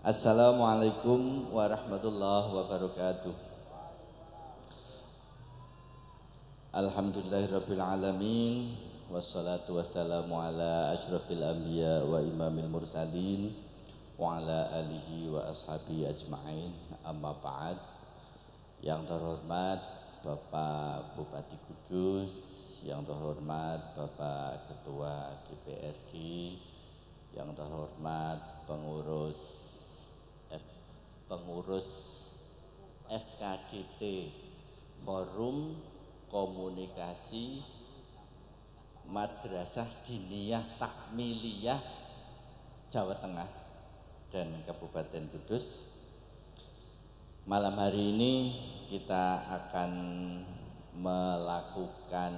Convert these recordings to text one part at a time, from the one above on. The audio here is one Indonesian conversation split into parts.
Assalamualaikum warahmatullahi wabarakatuh. Alhamdulillahirabbil alamin wassalatu wassalamu ala asyrafil anbiya wa imamil mursalin wa ala alihi wa ashabihi ajmain. Amma ba'd. Yang terhormat Bapak Bupati Kudus, yang terhormat Bapak Ketua DPRD, yang terhormat pengurus FKDT Forum Komunikasi Madrasah Diniyah Takmiliyah Jawa Tengah dan Kabupaten Kudus. Malam hari ini kita akan melakukan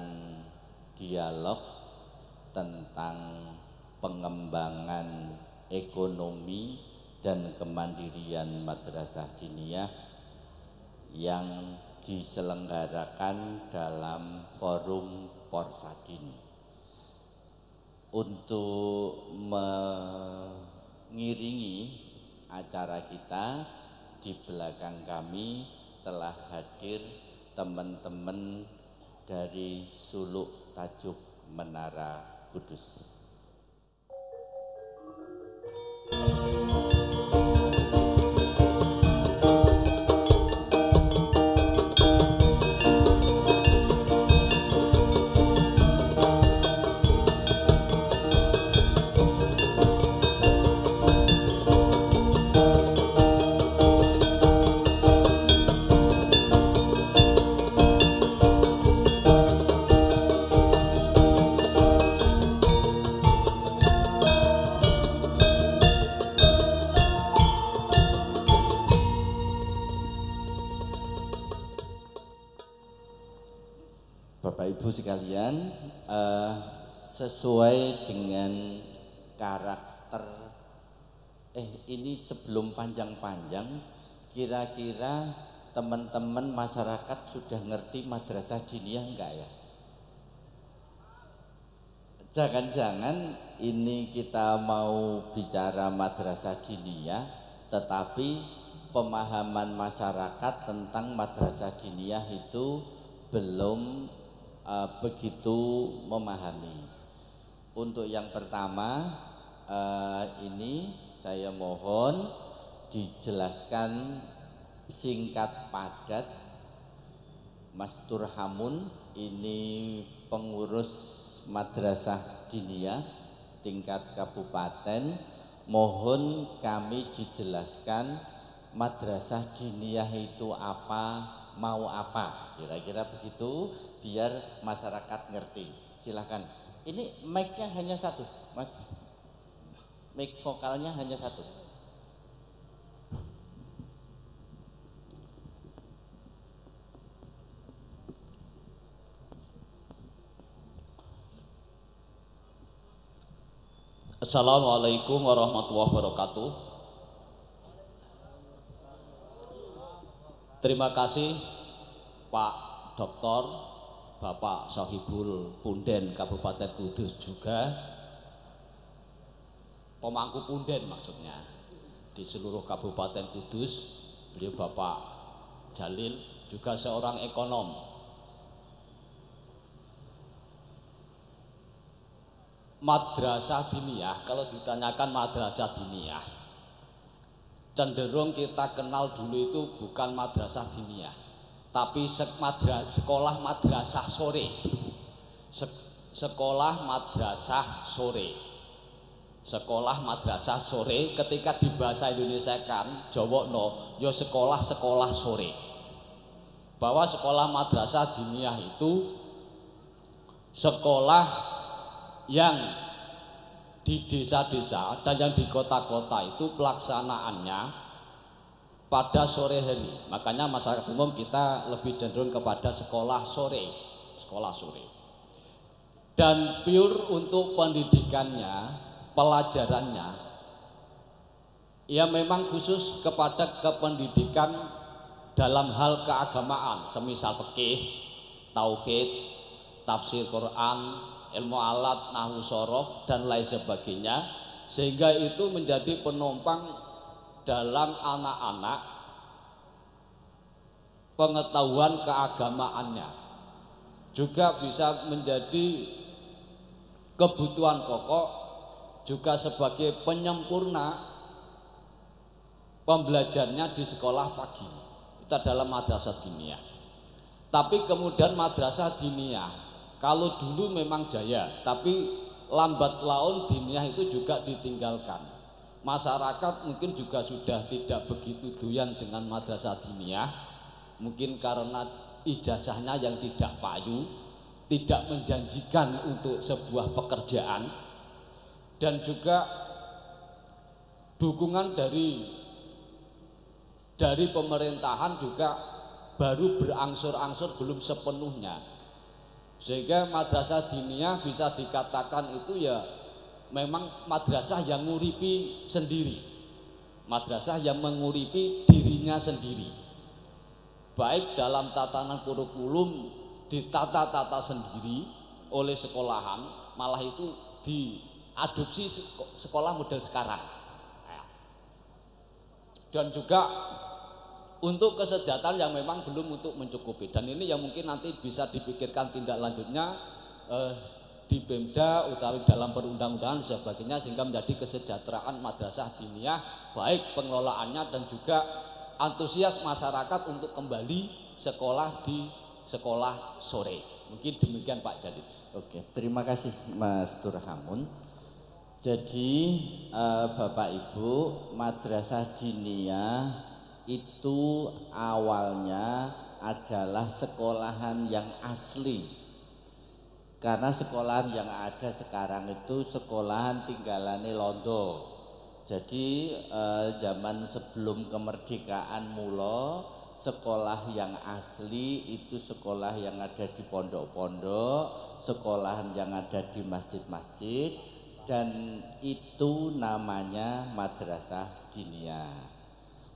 dialog tentang pengembangan ekonomi dan kemandirian madrasah diniyah yang diselenggarakan dalam forum Porsadin. Untuk mengiringi acara kita, di belakang kami telah hadir teman-teman dari Suluk Tajuk Menara Kudus. Bapak Ibu sekalian, sesuai dengan karakter ini sebelum panjang-panjang, kira-kira teman-teman masyarakat sudah ngerti madrasah diniyah enggak ya? Jangan-jangan ini kita mau bicara madrasah diniyah, tetapi pemahaman masyarakat tentang madrasah diniyah itu belum begitu memahami. Untuk yang pertama, ini saya mohon dijelaskan singkat padat. Mas Turhamun, ini pengurus madrasah diniyah tingkat kabupaten. Mohon kami dijelaskan madrasah diniyah itu apa, mau apa, kira-kira begitu, biar masyarakat ngerti. Silahkan. Ini mic-nya hanya satu, Mas. Mic vokalnya hanya satu. Assalamualaikum warahmatullahi wabarakatuh. Terima kasih Pak Doktor, Bapak Sohibul Punden Kabupaten Kudus, juga pemangku punden maksudnya di seluruh Kabupaten Kudus. Beliau Bapak Jalil juga seorang ekonom. Madrasah diniyah, kalau ditanyakan madrasah diniyah, cenderung kita kenal dulu itu bukan madrasah diniyah, tapi sekolah madrasah sore. Sekolah madrasah sore. Sekolah madrasah sore, ketika di bahasa Indonesia kan Jawa no, yo sekolah sore. Bahwa sekolah madrasah diniyah itu sekolah yang di desa-desa dan yang di kota-kota itu pelaksanaannya pada sore hari. Makanya masyarakat umum kita lebih cenderung kepada sekolah sore. Sekolah sore. Dan pure untuk pendidikannya, pelajarannya, ya memang khusus kepada kependidikan dalam hal keagamaan, semisal fikih, tauhid, tafsir Quran, ilmu alat, nahwu sorof dan lain sebagainya, sehingga itu menjadi penopang dalam anak-anak pengetahuan keagamaannya, juga bisa menjadi kebutuhan pokok, juga sebagai penyempurna pembelajarnya di sekolah pagi. Itu adalah madrasah diniyah. Tapi kemudian madrasah diniyah, kalau dulu memang jaya, tapi lambat laun diniyah itu juga ditinggalkan. Masyarakat mungkin juga sudah tidak begitu doyan dengan madrasah diniyah, mungkin karena ijazahnya yang tidak payu, tidak menjanjikan untuk sebuah pekerjaan, dan juga dukungan dari pemerintahan juga baru berangsur-angsur, belum sepenuhnya, sehingga madrasah diniyah bisa dikatakan itu ya memang madrasah yang nguripi sendiri, madrasah yang menguripi dirinya sendiri, baik dalam tatanan kurikulum ditata-tata sendiri oleh sekolahan, malah itu diadopsi sekolah model sekarang. Dan juga untuk kesejahteraan yang memang belum untuk mencukupi, dan ini yang mungkin nanti bisa dipikirkan tindak lanjutnya di Pemda utawi dalam perundang-undangan sebagainya, sehingga menjadi kesejahteraan madrasah diniyah, baik pengelolaannya dan juga antusias masyarakat untuk kembali sekolah di sekolah sore. Mungkin demikian Pak Jalil. Oke, terima kasih Mas Turhamun. Jadi Bapak Ibu, madrasah diniyah itu awalnya adalah sekolahan yang asli. Karena sekolahan yang ada sekarang itu sekolahan tinggalane londo. Jadi zaman sebelum kemerdekaan mula, sekolah yang asli itu sekolah yang ada di pondok-pondok, sekolahan yang ada di masjid-masjid, dan itu namanya madrasah diniyah.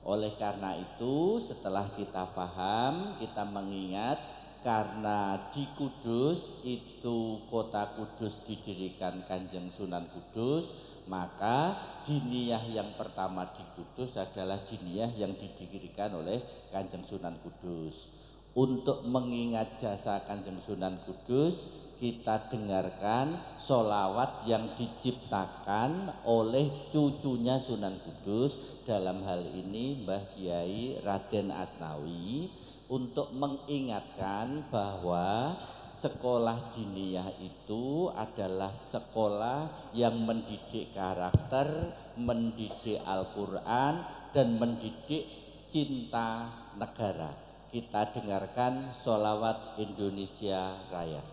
Oleh karena itu, setelah kita paham, kita mengingat karena di Kudus itu, kota Kudus didirikan Kanjeng Sunan Kudus, maka diniyah yang pertama di Kudus adalah diniyah yang didirikan oleh Kanjeng Sunan Kudus. Untuk mengingat jasa Kanjeng Sunan Kudus, kita dengarkan sholawat yang diciptakan oleh cucunya Sunan Kudus, dalam hal ini Mbah Kiai Raden Asnawi, untuk mengingatkan bahwa sekolah diniyah itu adalah sekolah yang mendidik karakter, mendidik Al-Quran, dan mendidik cinta negara. Kita dengarkan sholawat Indonesia Raya.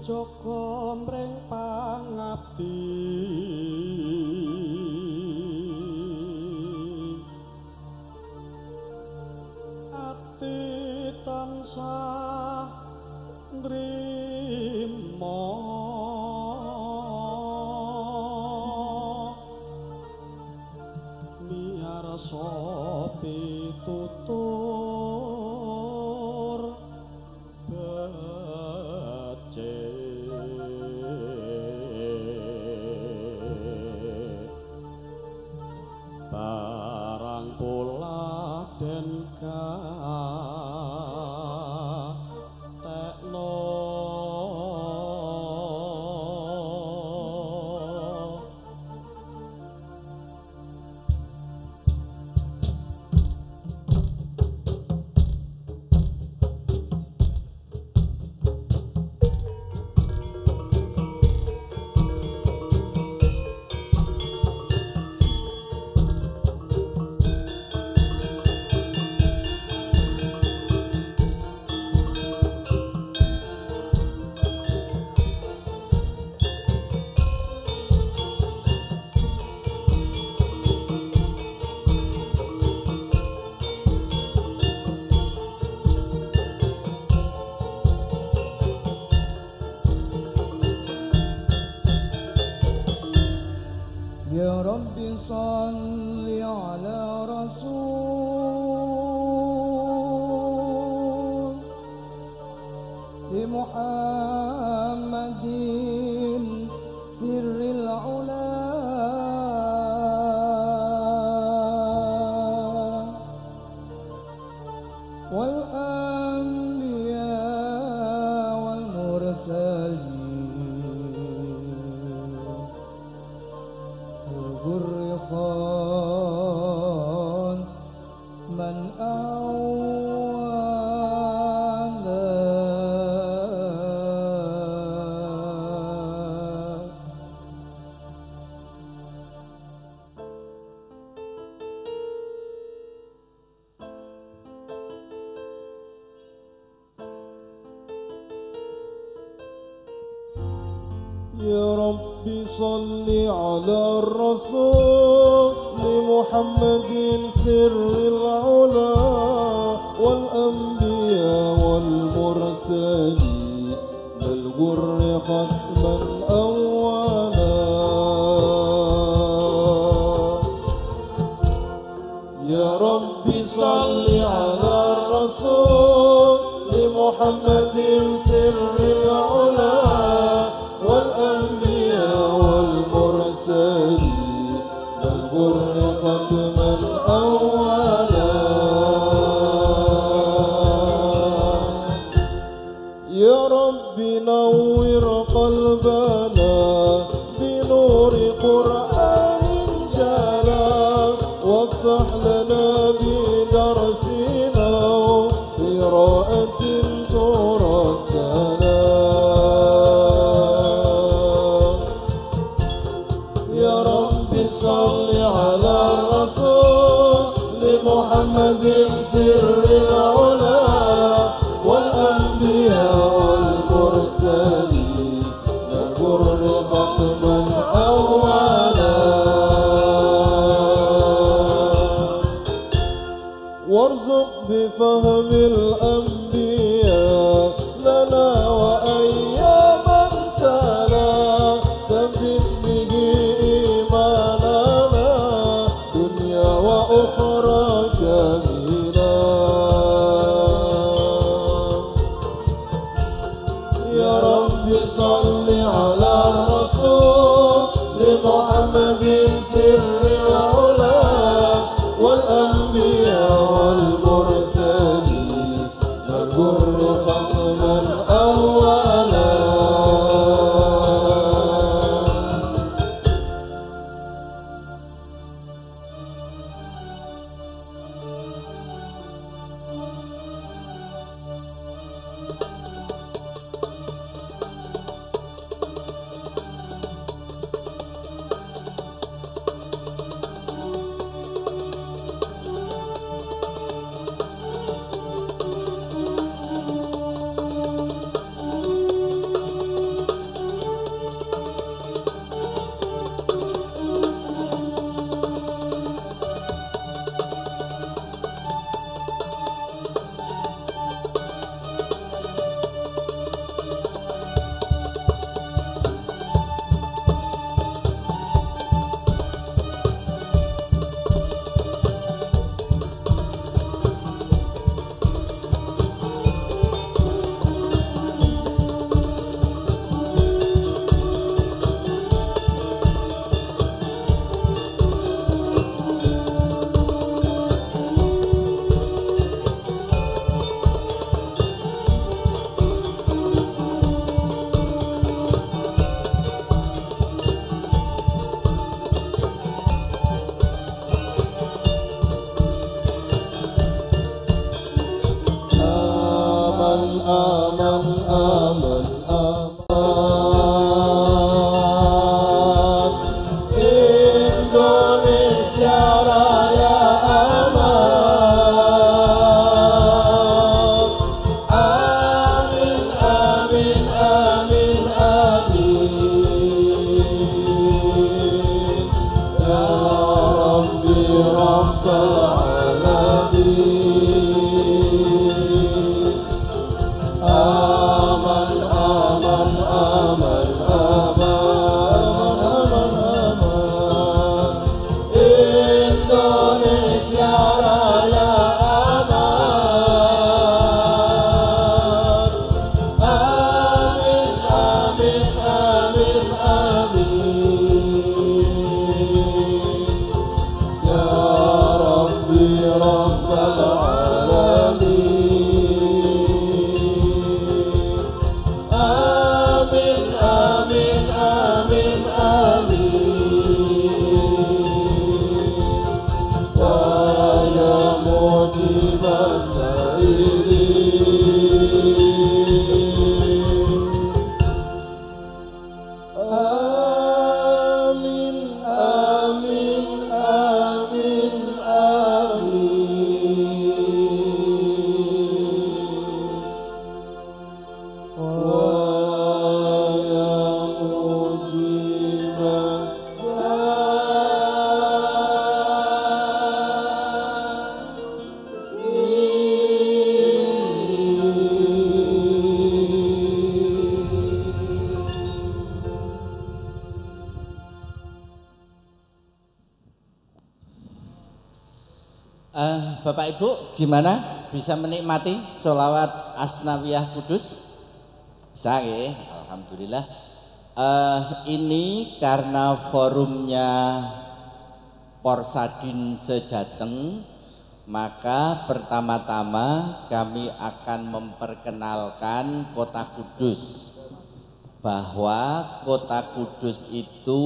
Joko mreng pangabdi ati tansah nrimo miarsa pitutur barang pula den tekno صل على رسول لمحمد سر العلا والأنبياء والمرسلين الغر خاف من يا ربي صل على الرسول لمحمد سر العلا والأنبياء والمرسلين بالغر ختما أولا يا ربي صل على الرسول لمحمد سر العلا والأنبياء والمرسلين بالغر ختما أولا يا رب نور قلبنا بنور قرآن جلا وافتح لنا بدرسنا قراءة ترتلى صل على الرسول لمحمد سر العلا والأنبياء والمرسلين بالغر ختما أولا وارزق بفهم الأنبياء لنا وأياما تلا ثبت به وأخرى جميلة يا رب صل على الرسول لمحمد سر العلا والأنبياء والمرسلين بالغر ختما أولا Bapak Ibu gimana? Bisa menikmati sholawat Asnawiyah Kudus? Bisa ya? Alhamdulillah. Ini karena forumnya Porsadin Sejateng, maka pertama-tama kami akan memperkenalkan Kota Kudus. Bahwa Kota Kudus itu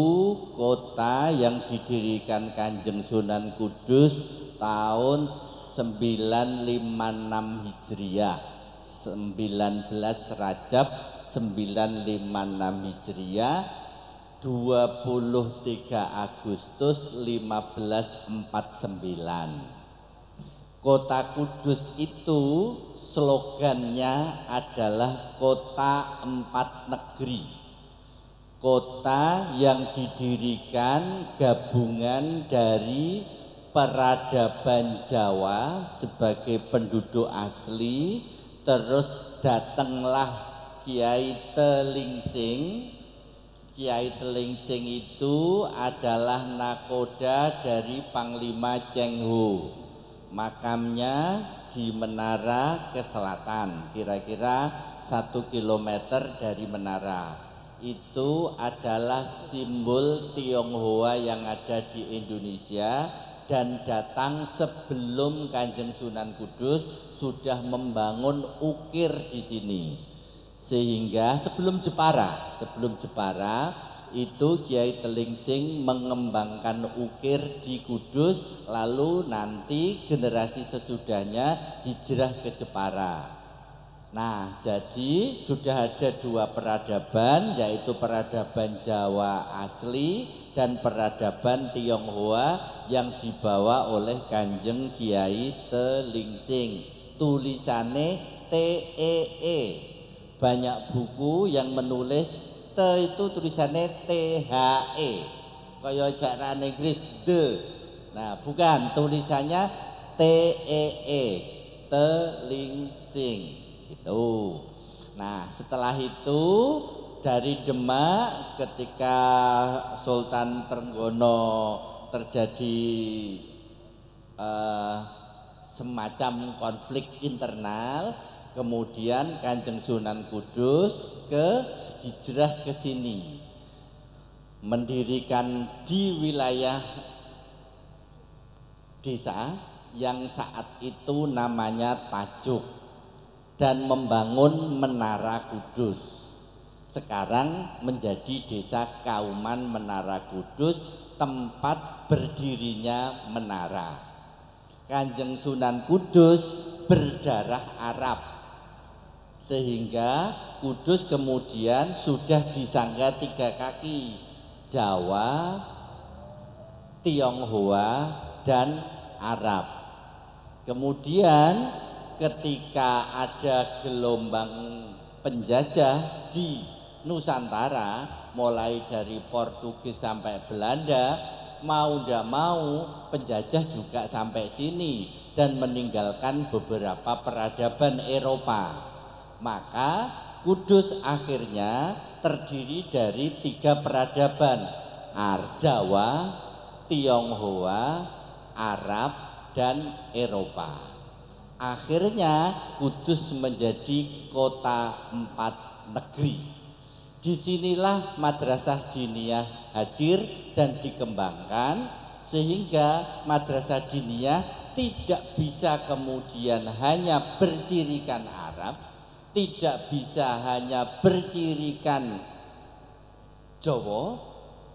kota yang didirikan Kanjeng Sunan Kudus tahun 956 Hijriah, 19 Rajab 956 Hijriah, 23 Agustus 1549. Kota Kudus itu slogannya adalah Kota Empat Negeri. Kota yang didirikan gabungan dari peradaban Jawa sebagai penduduk asli, terus datanglah Kiai Telingsing. Kiai Telingsing itu adalah nakoda dari Panglima Cheng Ho. Makamnya di menara ke selatan, kira-kira 1 kilometer dari menara. Itu adalah simbol Tionghoa yang ada di Indonesia dan datang sebelum Kanjeng Sunan Kudus sudah membangun ukir di sini. Sehingga sebelum Jepara itu Kiai Telingsing mengembangkan ukir di Kudus, lalu nanti generasi sesudahnya hijrah ke Jepara. Nah, jadi sudah ada 2 peradaban, yaitu peradaban Jawa asli dan peradaban Tionghoa yang dibawa oleh Kanjeng Kiai Telingsing. Tulisannya TEE. Banyak buku yang menulis T itu tulisannya THE, kayak jaran Inggris the. Nah, bukan, tulisannya TEE, Telingsing gitu. Nah, setelah itu dari Demak ketika Sultan Trenggono terjadi semacam konflik internal, kemudian Kanjeng Sunan Kudus hijrah ke sini, mendirikan di wilayah desa yang saat itu namanya Tajuk dan membangun Menara Kudus. Sekarang menjadi Desa Kauman Menara Kudus, tempat berdirinya menara. Kanjeng Sunan Kudus berdarah Arab, sehingga Kudus kemudian sudah disangga 3 kaki, Jawa, Tionghoa, dan Arab. Kemudian ketika ada gelombang penjajah di Nusantara, mulai dari Portugis sampai Belanda, mau tidak mau penjajah juga sampai sini dan meninggalkan beberapa peradaban Eropa. Maka Kudus akhirnya terdiri dari 3 peradaban, Jawa, Tionghoa, Arab, dan Eropa. Akhirnya Kudus menjadi kota 4 negeri. Disinilah Madrasah Diniyah hadir dan dikembangkan, sehingga Madrasah Diniyah tidak bisa kemudian hanya bercirikan Arab, tidak bisa hanya bercirikan Jawa,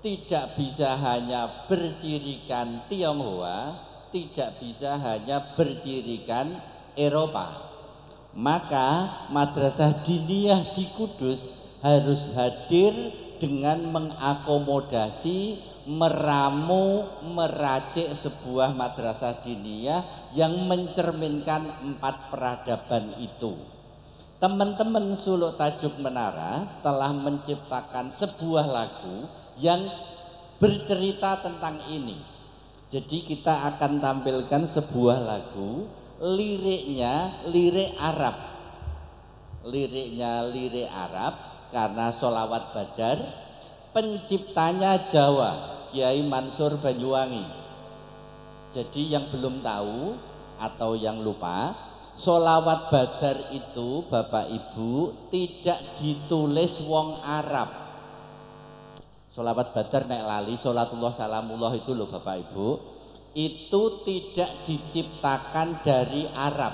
tidak bisa hanya bercirikan Tionghoa, tidak bisa hanya bercirikan Eropa. Maka Madrasah Diniyah di Kudus harus hadir dengan mengakomodasi, meramu, meracik sebuah madrasah diniyah yang mencerminkan 4 peradaban itu. Teman-teman Suluk Tajuk Menara telah menciptakan sebuah lagu yang bercerita tentang ini. Jadi kita akan tampilkan sebuah lagu, liriknya lirik Arab. Liriknya lirik Arab karena sholawat Badar. Penciptanya Jawa, Kiai Mansur Banyuwangi. Jadi yang belum tahu atau yang lupa, sholawat badar itu Bapak Ibu tidak ditulis wong Arab. Sholawat badar nek lali, sholatullah salamullah itu loh Bapak Ibu, itu tidak diciptakan dari Arab.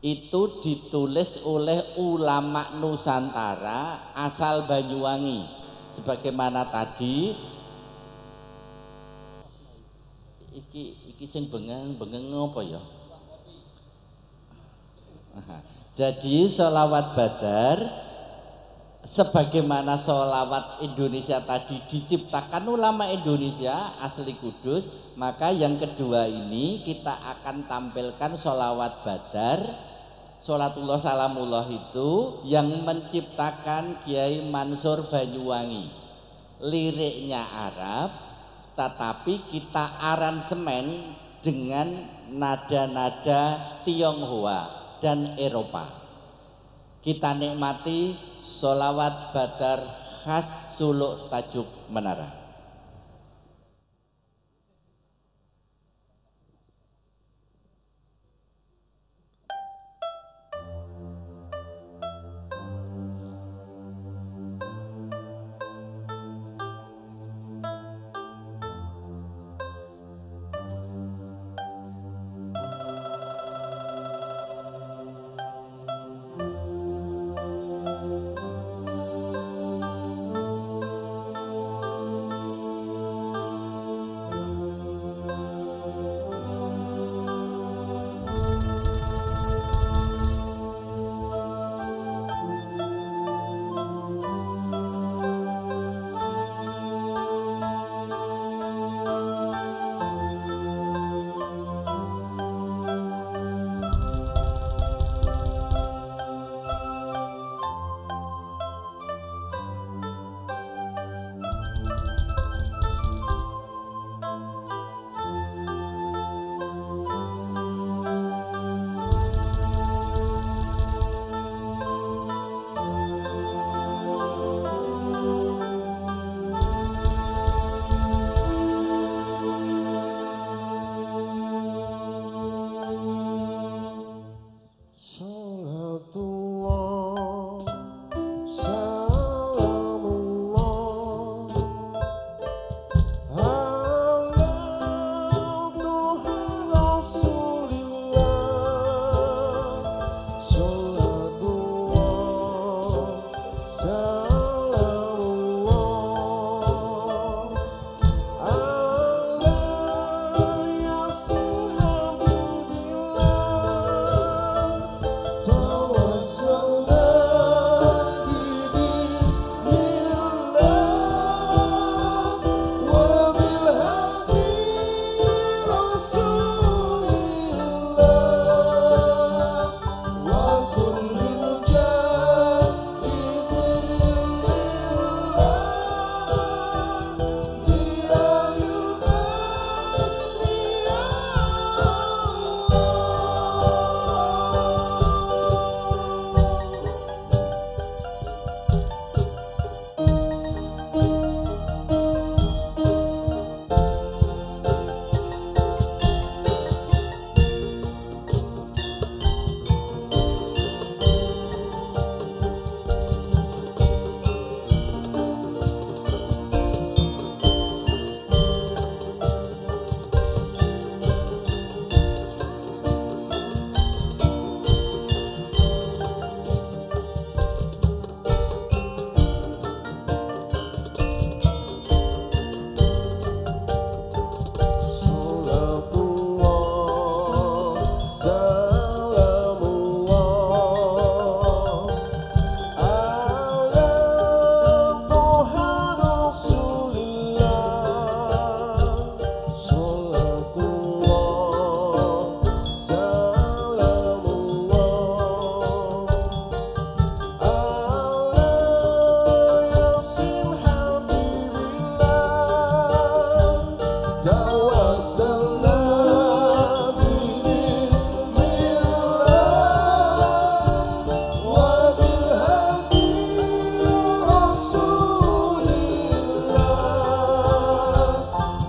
Itu ditulis oleh ulama Nusantara asal Banyuwangi. Sebagaimana tadi iki sing bengeng apa ya? Jadi sholawat badar sebagaimana sholawat Indonesia tadi diciptakan ulama Indonesia asli Kudus, maka yang kedua ini kita akan tampilkan sholawat badar, sholatullah salamullah itu yang menciptakan Kiai Mansur Banyuwangi. Liriknya Arab, tetapi kita aransemen dengan nada-nada Tionghoa dan Eropa. Kita nikmati sholawat badar khas Suluk Tajuk Menara.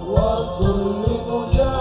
وكل مجاهد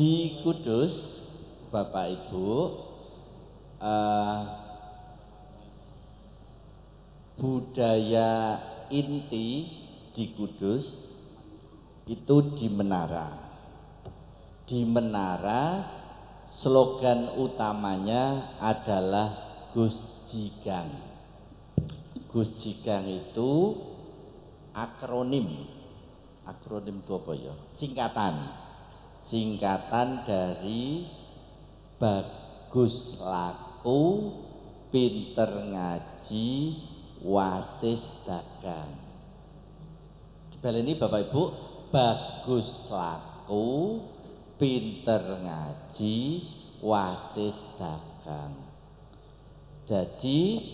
Di Kudus, Bapak Ibu, budaya inti di Kudus itu di menara. Di menara slogan utamanya adalah Gus Jigang. Gus Jigang itu akronim. Akronim itu apa ya? Singkatan dari bagus laku, pinter ngaji, wasis dagang. Ini Bapak Ibu, bagus laku, pinter ngaji, wasis dagang. Jadi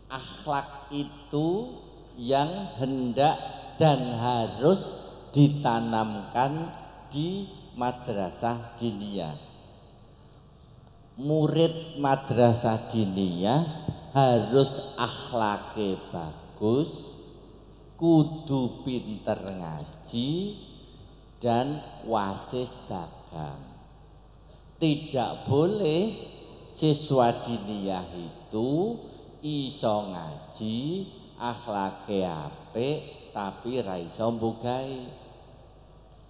akhlak itu yang hendak dan harus ditanamkan di madrasah diniyah. Murid madrasah diniyah harus akhlake bagus, kudu pinter ngaji dan wasis dagang. Tidak boleh siswa diniyah itu iso ngaji, akhlake apik tapi ra iso mbugae.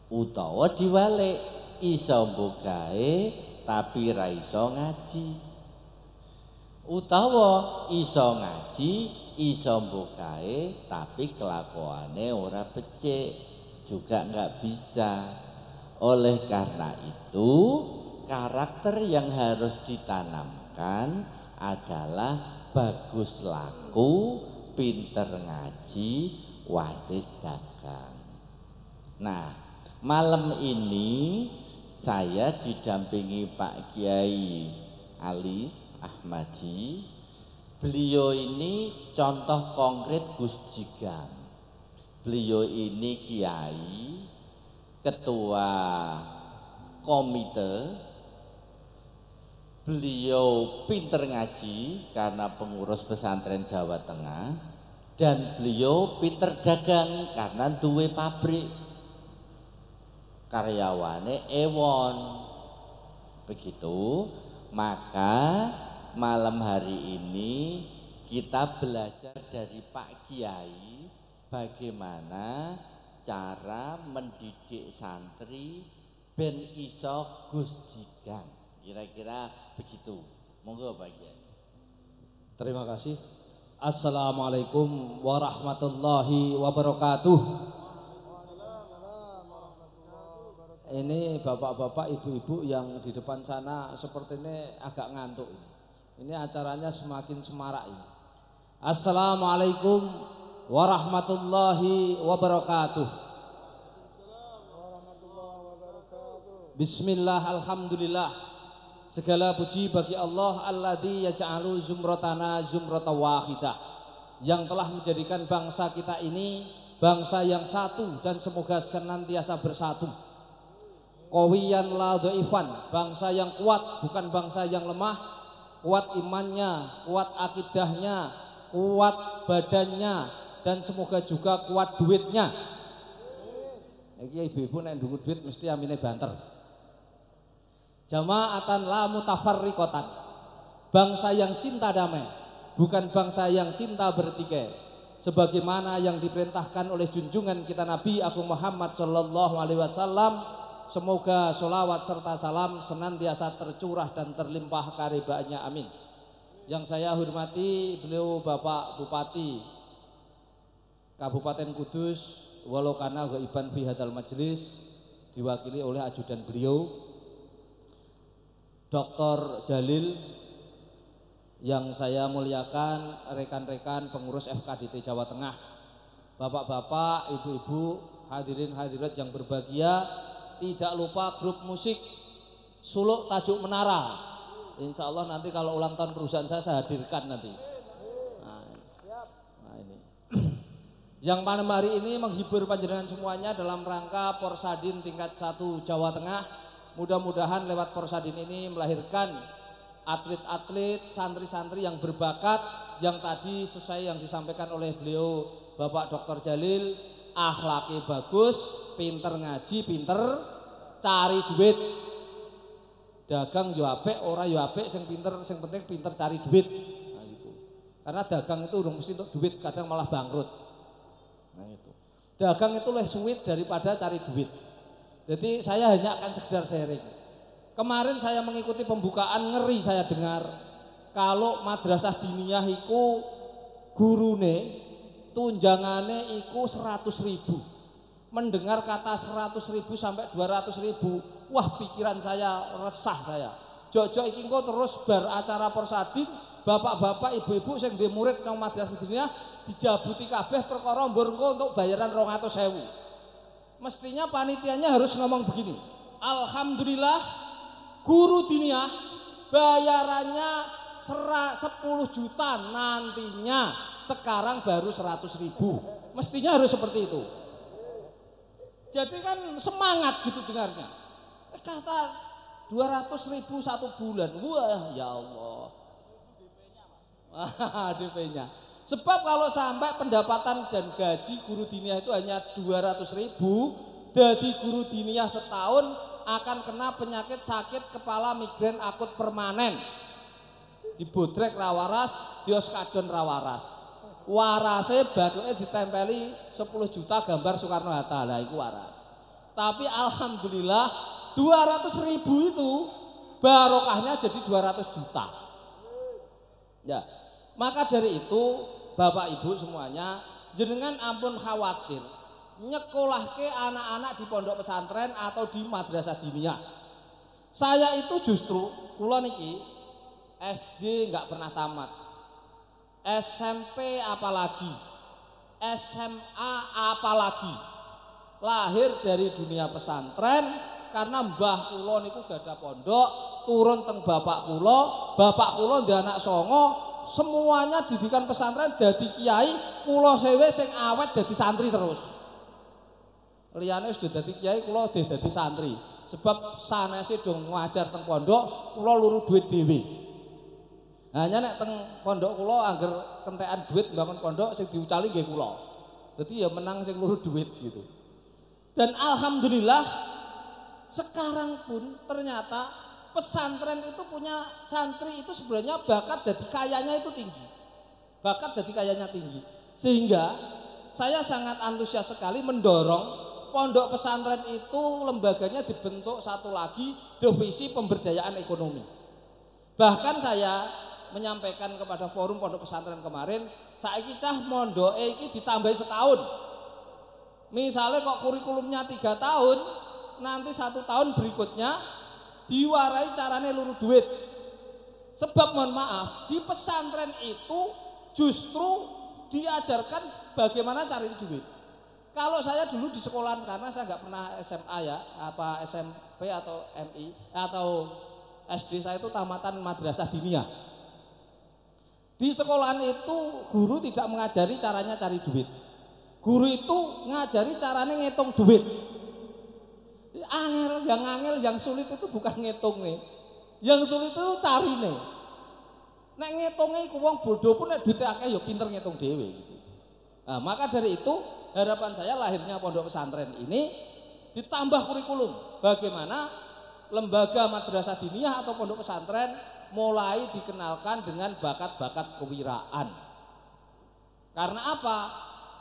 Utawa diwalik, iso mbugae tapi ra iso ngaji. Utawa iso ngaji, iso mbugae tapi kelakuane ora becik, juga enggak bisa. Oleh karena itu, karakter yang harus ditanamkan adalah bagus laku, pinter ngaji, wasis dagang. Nah, malam ini saya didampingi Pak Kiai Ali Ahmadi. Beliau ini contoh konkret Gus Jigang. Beliau ini kiai, ketua komite. Beliau pinter ngaji karena pengurus pesantren Jawa Tengah, dan beliau pinter dagang karena duwe pabrik. Karyawane ewon. Begitu, maka malam hari ini kita belajar dari Pak Kiai bagaimana cara mendidik santri ben iso Gus Jigang. Kira-kira begitu. Monggo Pak Kiai. Terima kasih. Assalamualaikum warahmatullahi wabarakatuh. Ini bapak-bapak, ibu-ibu yang di depan sana seperti ini agak ngantuk. Ini acaranya semakin semarak ini. Assalamualaikum warahmatullahi wabarakatuh. Bismillah, alhamdulillah. Segala puji bagi Allah alladzi yaj'alu zumratana zumrata wahidah, yang telah menjadikan bangsa kita ini bangsa yang satu dan semoga senantiasa bersatu. Qawiyan la dhaifan, bangsa yang kuat bukan bangsa yang lemah, kuat imannya, kuat akidahnya, kuat badannya, dan semoga juga kuat duitnya. Iki ibu-ibu nek ndungu duit mesti amine banter. Jama'atan la mutafarriqatan, bangsa yang cinta damai, bukan bangsa yang cinta bertikai, sebagaimana yang diperintahkan oleh junjungan kita Nabi Agung Muhammad sallallahu alaihi wasallam. Semoga sholawat serta salam senantiasa tercurah dan terlimpah karibanya, amin. Yang saya hormati beliau Bapak Bupati Kabupaten Kudus, walau kana ghaiban fi hadzal majlis, diwakili oleh ajudan beliau Dr. Jalil, yang saya muliakan rekan-rekan pengurus FKDT Jawa Tengah, bapak-bapak, ibu-ibu, hadirin hadirat yang berbahagia. Tidak lupa grup musik Suluk Tajuk Menara. Insya Allah nanti kalau ulang tahun perusahaan saya hadirkan nanti. Nah ini. Yang malam hari ini menghibur panjenengan semuanya dalam rangka Porsadin tingkat 1 Jawa Tengah. Mudah-mudahan lewat Porsadin ini melahirkan atlet-atlet, santri-santri yang berbakat, yang tadi sesuai yang disampaikan oleh beliau Bapak Dr. Jalil, akhlaknya bagus, pinter ngaji, pinter cari duit. Dagang yo apik, ora yo apik, sing pinter, sing penting pinter cari duit. Nah gitu. Karena dagang itu urung mesti untuk duit, kadang malah bangkrut. Nah itu. Dagang itu lebih sulit daripada cari duit. Jadi saya hanya akan sekedar sharing. Kemarin saya mengikuti pembukaan, ngeri saya dengar kalau madrasah diniyah iku gurune tunjangane iku 100.000. Mendengar kata 100.000 sampai 200.000, wah pikiran saya resah saya. Jok-jok iki engko terus bar acara porsadin, bapak-bapak, ibu-ibu sing duwe murid nang madrasah diniyah dijabuti kabeh perkara mbur engko untuk bayaran 200.000. Mestinya panitianya harus ngomong begini. Alhamdulillah guru diniyah bayarannya 10 juta nantinya, sekarang baru 100.000. Mestinya harus seperti itu. Jadi kan semangat gitu dengarnya. Kata 200.000 satu bulan. Wah ya Allah. DP-nya. Sebab kalau sampai pendapatan dan gaji guru diniyah itu hanya 200.000, jadi guru diniyah setahun akan kena penyakit sakit kepala migren akut permanen. Dibodrek rawaras, dioskadon rawaras. Warase baduke ditempeli 10 juta gambar Soekarno Hatta, lah iku waras. Tapi alhamdulillah 200.000 itu barokahnya jadi 200 juta. Ya, maka dari itu Bapak Ibu semuanya, jenengan ampun khawatir nyekolahke anak-anak di pondok pesantren atau di madrasah diniyah. Saya itu justru kula niki SD enggak pernah tamat. SMP apalagi, SMA apalagi. Lahir dari dunia pesantren karena mbah kula niku gadah pondok, turun teng bapak kula ndek anak songo. Semuanya didikan pesantren dadi kiai, kula sewe sing awet dadi santri terus. Liyane wis dadi kiai, kula dadi santri. Sebab sanese dong ngajar teng pondok, kula luru duit dhewe. Hanya nek teng pondok kula angger kentekan duit mbangun pondok sing diucali nggih kula. Dadi ya menang sing luru duit gitu. Dan alhamdulillah sekarang pun ternyata pesantren itu punya santri itu sebenarnya bakat dari kayanya itu tinggi. Bakat dari kayanya tinggi. Sehingga saya sangat antusias sekali mendorong pondok pesantren itu lembaganya dibentuk satu lagi, divisi pemberdayaan ekonomi. Bahkan saya menyampaikan kepada forum pondok pesantren kemarin, saiki cah mondoke iki ditambahi setahun. Misalnya kok kurikulumnya 3 tahun, nanti 1 tahun berikutnya diwarai carane luru duit. Sebab mohon maaf, di pesantren itu justru diajarkan bagaimana cari duit. Kalau saya dulu di sekolahan, karena saya nggak pernah SMA ya, apa SMP atau MI atau SD, saya itu tamatan madrasah diniyah. Di sekolahan itu guru tidak mengajari caranya cari duit. Guru itu ngajari caranya ngitung duit. Angel, yang sulit itu bukan ngitung nih. Yang sulit itu cari nih. Nek ngitungnya iku wong bodoh pun nek duite akeh ya pinter ngitung dhewe gitu. Nah, maka dari itu harapan saya lahirnya pondok pesantren ini ditambah kurikulum. Bagaimana lembaga madrasah diniyah atau pondok pesantren mulai dikenalkan dengan bakat-bakat kewiraan. Karena apa?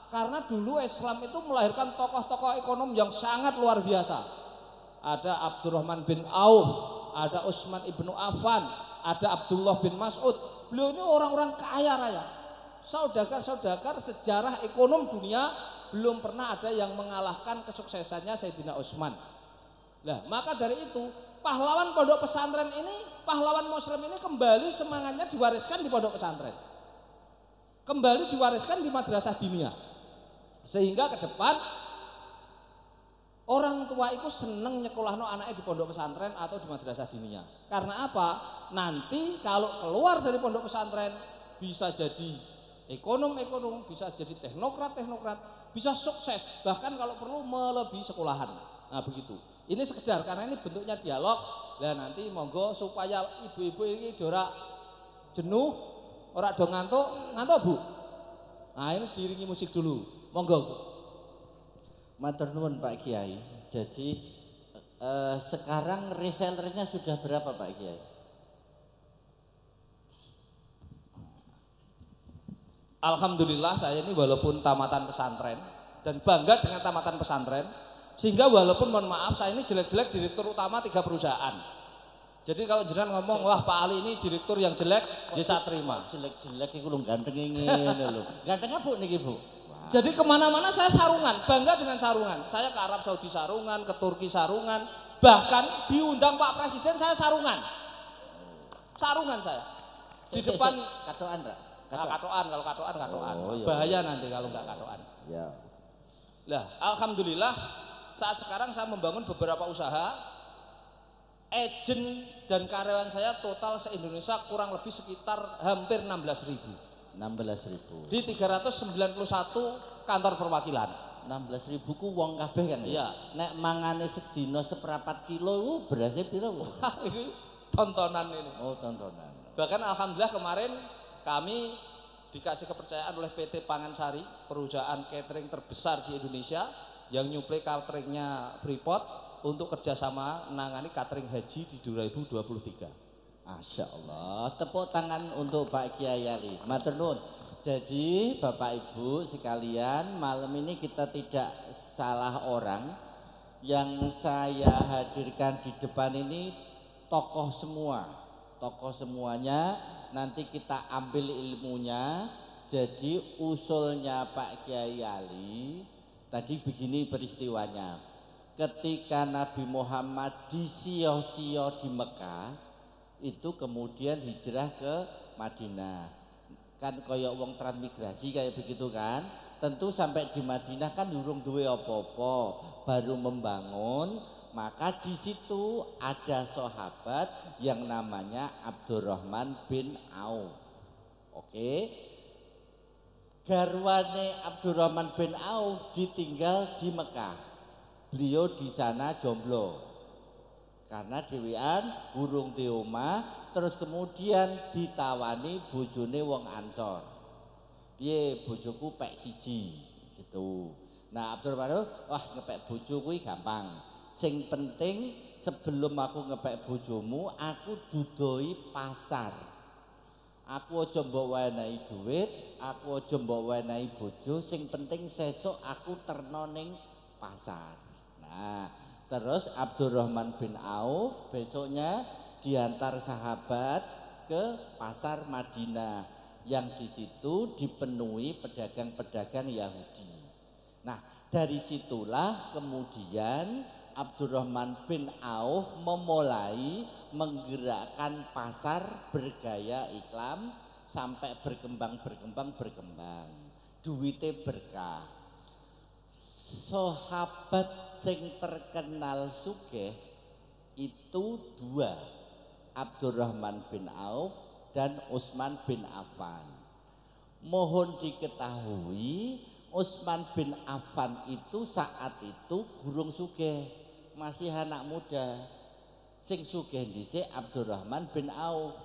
Karena dulu Islam itu melahirkan tokoh-tokoh ekonom yang sangat luar biasa. Ada Abdurrahman bin Auf, ada Utsman ibnu Affan, ada Abdullah bin Mas'ud. Beliau ini orang-orang kaya raya. Saudagar-saudagar sejarah ekonom dunia belum pernah ada yang mengalahkan kesuksesannya Sayyidina Utsman. Nah, maka dari itu pahlawan pondok pesantren ini, pahlawan muslim ini kembali semangatnya diwariskan di pondok pesantren. Kembali diwariskan di madrasah diniyah. Sehingga ke depan orang tua itu seneng nyekolahno anaknya di pondok pesantren atau di madrasah diniyah. Karena apa? Nanti kalau keluar dari pondok pesantren bisa jadi ekonom, bisa jadi teknokrat, bisa sukses. Bahkan kalau perlu melebihi sekolahan. Nah begitu. Ini sekedar karena ini bentuknya dialog. Dan nanti monggo supaya ibu-ibu ini ora jenuh, ora do ngantuk Bu. Nah ini diiringi musik dulu. Monggo. Matur nuwun Pak Kiai. Jadi Sekarang resellernya sudah berapa Pak Kiai? Alhamdulillah saya ini walaupun tamatan pesantren dan bangga dengan tamatan pesantren, sehingga walaupun mohon maaf saya ini jelek-jelek direktur utama 3 perusahaan. Jadi kalau jenengan ngomong wah Pak Ali ini direktur yang jelek, ya saya terima. Jelek-jelek itu lu ganteng ingin lu. Ganteng apa niki Bu? Jadi kemana-mana saya sarungan, bangga dengan sarungan. Saya ke Arab Saudi sarungan, ke Turki sarungan, bahkan diundang Pak Presiden saya sarungan. Sarungan saya. Di depan katoan enggak? Katoan, kalau katoan. Oh, iya. Bahaya nanti kalau enggak katoan. Ya. Lah, alhamdulillah saat sekarang saya membangun beberapa usaha. Agent dan karyawan saya total se-Indonesia kurang lebih sekitar hampir 16.000. 16.000. Di 391 kantor perwakilan. 16.000 ku wong kabeh kan ya? Iya. Nek mangane sedina seperempat kilo berasnya piro? Ini tontonan ini. Oh, tontonan. Bahkan alhamdulillah kemarin kami dikasih kepercayaan oleh PT Pangansari, perusahaan catering terbesar di Indonesia yang nyuplai cateringnya Freeport untuk kerjasama menangani catering haji di 2023. Masya Allah, tepuk tangan untuk Pak Kiai Ali. Matur nuwun. Jadi Bapak Ibu sekalian, malam ini kita tidak salah orang. Yang saya hadirkan di depan ini tokoh semua. Tokoh semuanya, nanti kita ambil ilmunya. Jadi usulnya Pak Kiai Ali, tadi begini peristiwanya. Ketika Nabi Muhammad disio-sio di Mekah, itu kemudian hijrah ke Madinah. Kan koyok wong transmigrasi kayak begitu kan. Tentu sampai di Madinah kan durung duwe apa-apa, baru membangun. Maka di situ ada sahabat yang namanya Abdurrahman bin Auf. Oke. Garwane Abdurrahman bin Auf ditinggal di Mekah. Beliau di sana jomblo. Karena dewean burung di omah, terus kemudian ditawani bojone wong Ansor. Piye bojoku pek siji gitu. Nah, Abdurrahman wah ngepek bojo kuwi gampang. Sing penting sebelum aku ngepek bojomu, aku dudoi pasar. Aku aja mbok wenehi dhuwit, aku aja mbok wenehi bojo, sing penting sesuk aku terno ning pasar. Nah, terus Abdurrahman bin Auf besoknya diantar sahabat ke pasar Madinah yang di situ dipenuhi pedagang-pedagang Yahudi. Nah, dari situlah kemudian Abdurrahman bin Auf memulai menggerakkan pasar bergaya Islam sampai berkembang. Duite berkah. Sahabat sing terkenal sugih itu 2, Abdurrahman bin Auf dan Utsman bin Affan. Mohon diketahui Utsman bin Affan itu saat itu gurung sugih, masih anak muda. Sing sugih dhisik Abdurrahman bin Auf.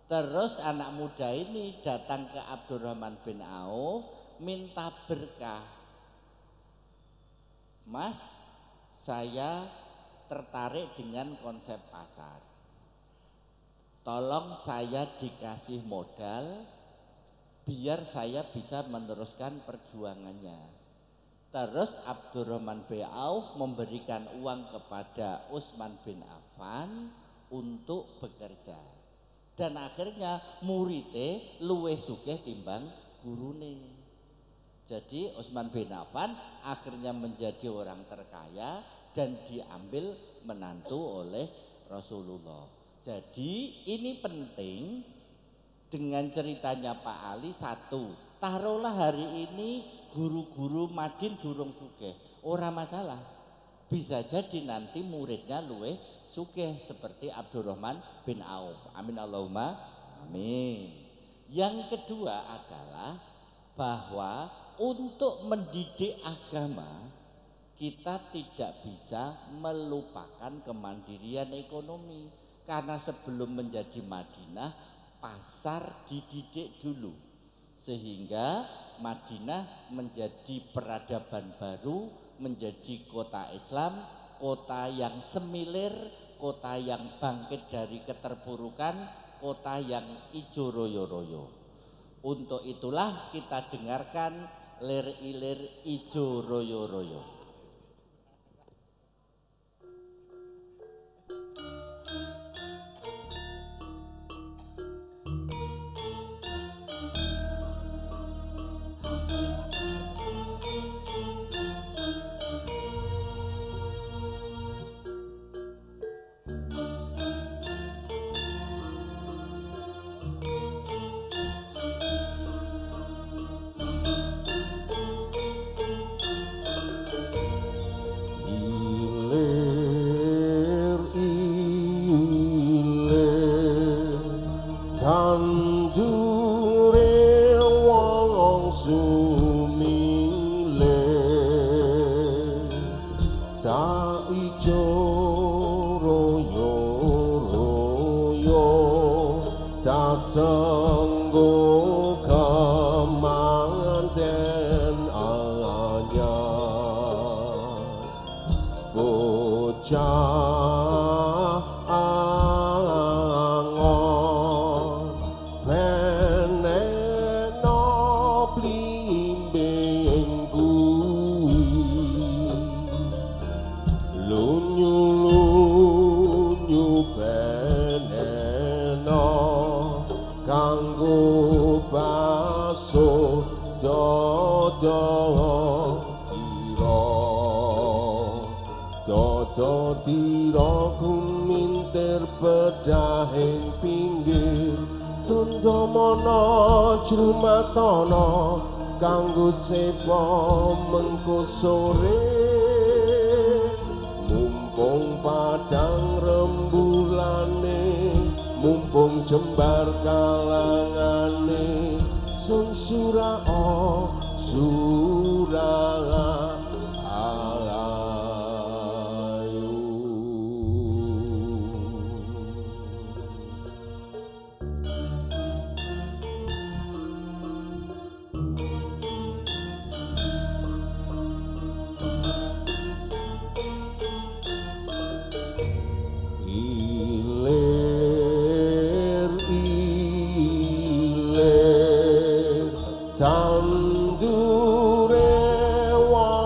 Terus anak muda ini datang ke Abdurrahman bin Auf minta berkah. Mas, saya tertarik dengan konsep pasar. Tolong saya dikasih modal biar saya bisa meneruskan perjuangannya. Terus Abdurrahman bin Auf memberikan uang kepada Utsman bin Affan untuk bekerja. Dan akhirnya muridnya luwih sugih timbang gurune. Jadi Utsman bin Affan akhirnya menjadi orang terkaya dan diambil menantu oleh Rasulullah. Jadi ini penting dengan ceritanya Pak Ali. Satu, taruhlah hari ini guru-guru Madin durung sugih, ora masalah. Bisa jadi nanti muridnya luweh sugih seperti Abdurrahman bin Auf. Amin Allahumma amin. Yang kedua adalah bahwa untuk mendidik agama kita tidak bisa melupakan kemandirian ekonomi. Karena sebelum menjadi Madinah, pasar dididik dulu. Sehingga Madinah menjadi peradaban baru, menjadi kota Islam kota yang semilir, kota yang bangkit dari keterpurukan, kota yang ijo royo-royo. Untuk itulah kita dengarkan lir ilir ijo royo-royo. Jrumatono kanggo sepo mengko sore mumpung padang rembulane mumpung jembar kalangane sun surao surah tandure wa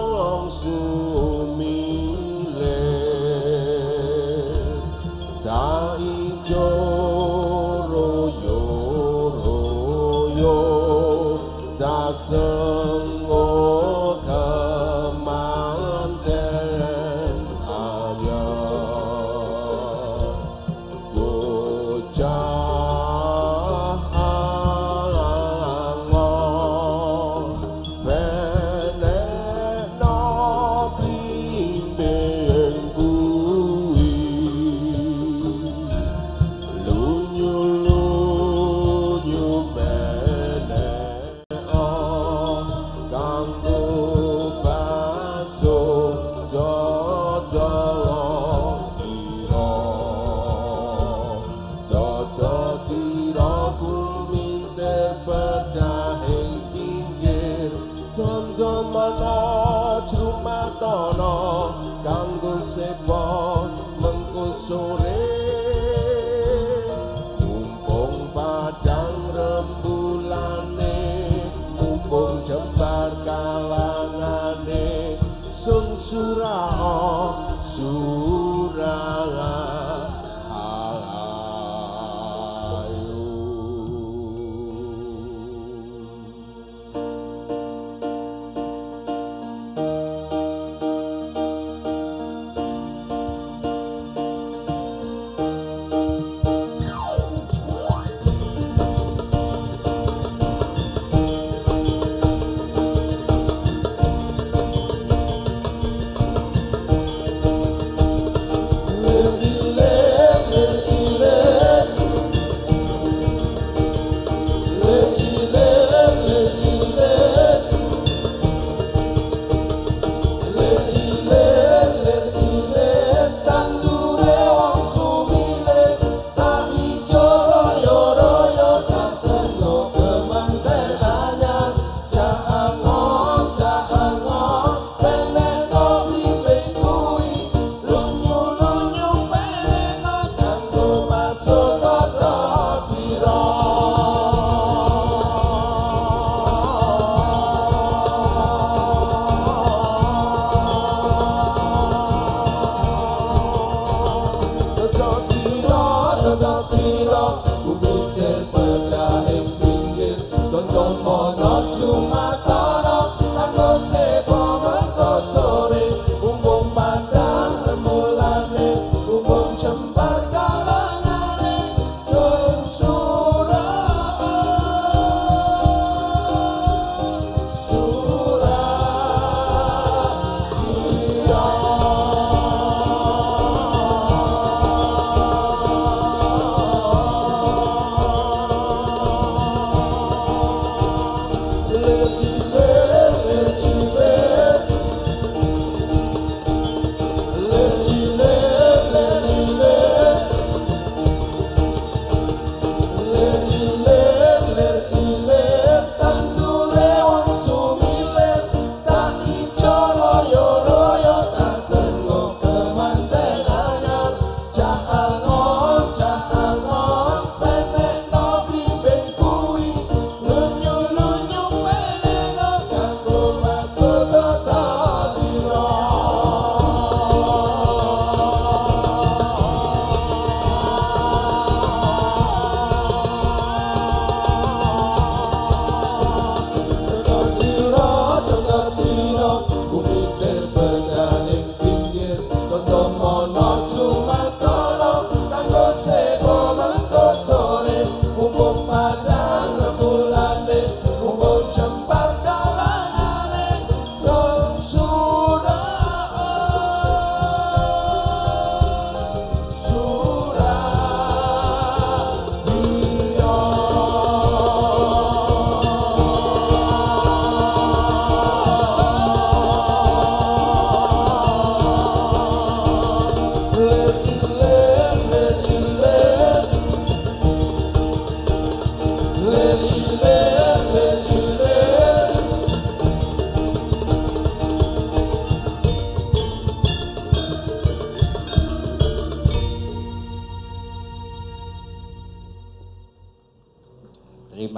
Terima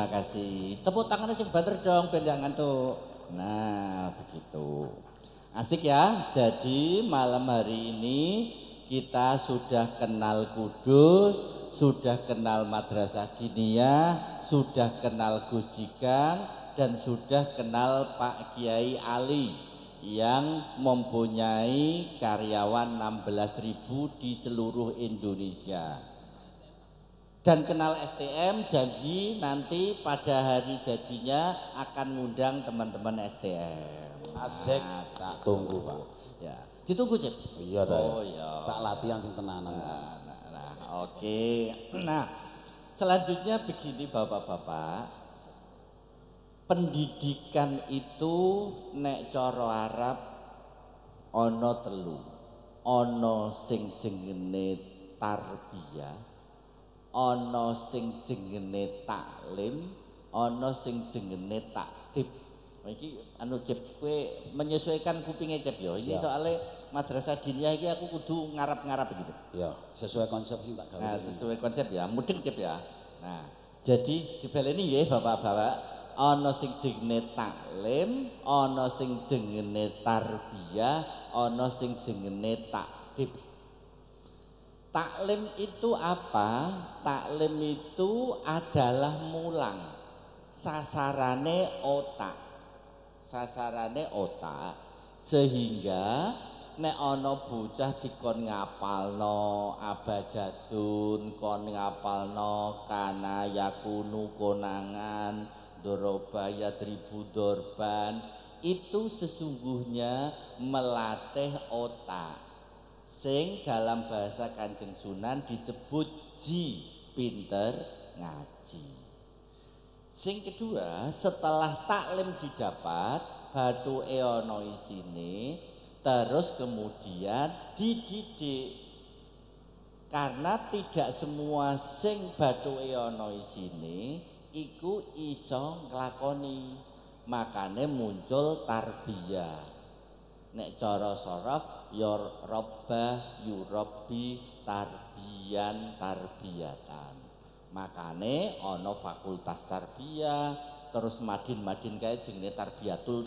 kasih. Tepuk tangannya sing banter dong ben gak ngantuk. Nah, begitu. Asik ya. Jadi malam hari ini kita sudah kenal Kudus, sudah kenal Madrasah Diniyah, sudah kenal Gus Jikang, dan sudah kenal Pak Kiai Ali yang mempunyai karyawan 16.000 di seluruh Indonesia. Dan kenal STM, janji nanti pada hari jadinya akan ngundang teman-teman STM. Asik, tak tunggu Pak. Ya, ditunggu Cip. Iya ta. Oh iya. Tak latihan sing tenanan. Oke. Nah, selanjutnya begini Bapak-bapak. Pendidikan itu nek cara Arab ana telu. Ana sing jenenge tarbiyah, ana sing jenenge taklim, ana sing jenenge taktib. Iki anu Cip, kowe menyesuaikan kupinge Cip ya. Ini soalnya Madrasah Diniyah iki aku kudu ngarap-ngarap iki Cip. Ya, sesuai konsep sing tak gawe. Nah, sesuai konsep ya, mudeng Cip ya. Nah, jadi dibaleni nggih Bapak-bapak. Ana sing jenenge taklim, ana sing jenenge tarbiyah, ana sing jenenge taktib. Taklim itu apa? Taklim itu adalah mulang. Sasarane otak. Sasarane otak sehingga nek ana bocah dikon ngapalno abajadun, kon ngapalno kana yakunu konangan, doroba yadribu dorban, itu sesungguhnya melatih otak. Sing dalam bahasa Kanjeng Sunan disebut ji, pinter ngaji. Sing kedua, setelah taklim didapat, bathuke ana isine, terus kemudian dididik. Karena tidak semua sing bathuke ana isine iku iso nglakoni. Makane muncul tarbiyah. Nek cara sorof ya robbah yurabbi tarbiyan tarbiyatan. Makane ana fakultas tarbiyah, terus madin kae jenenge tarbiyatul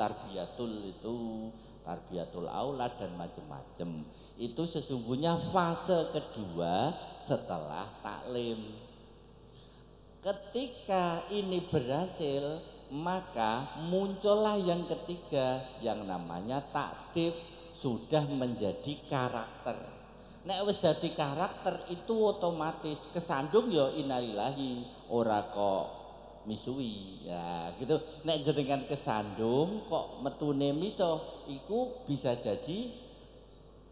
itu tarbiyatul aulad dan macam-macam. Itu sesungguhnya fase kedua setelah taklim. Ketika ini berhasil, maka muncullah yang ketiga yang namanya taktib, sudah menjadi karakter. Nek wis dadi karakter itu otomatis kesandung ya innalillahi, ora kok misui ya gitu. Nek jenengan kesandung kok metune miso, iku bisa jadi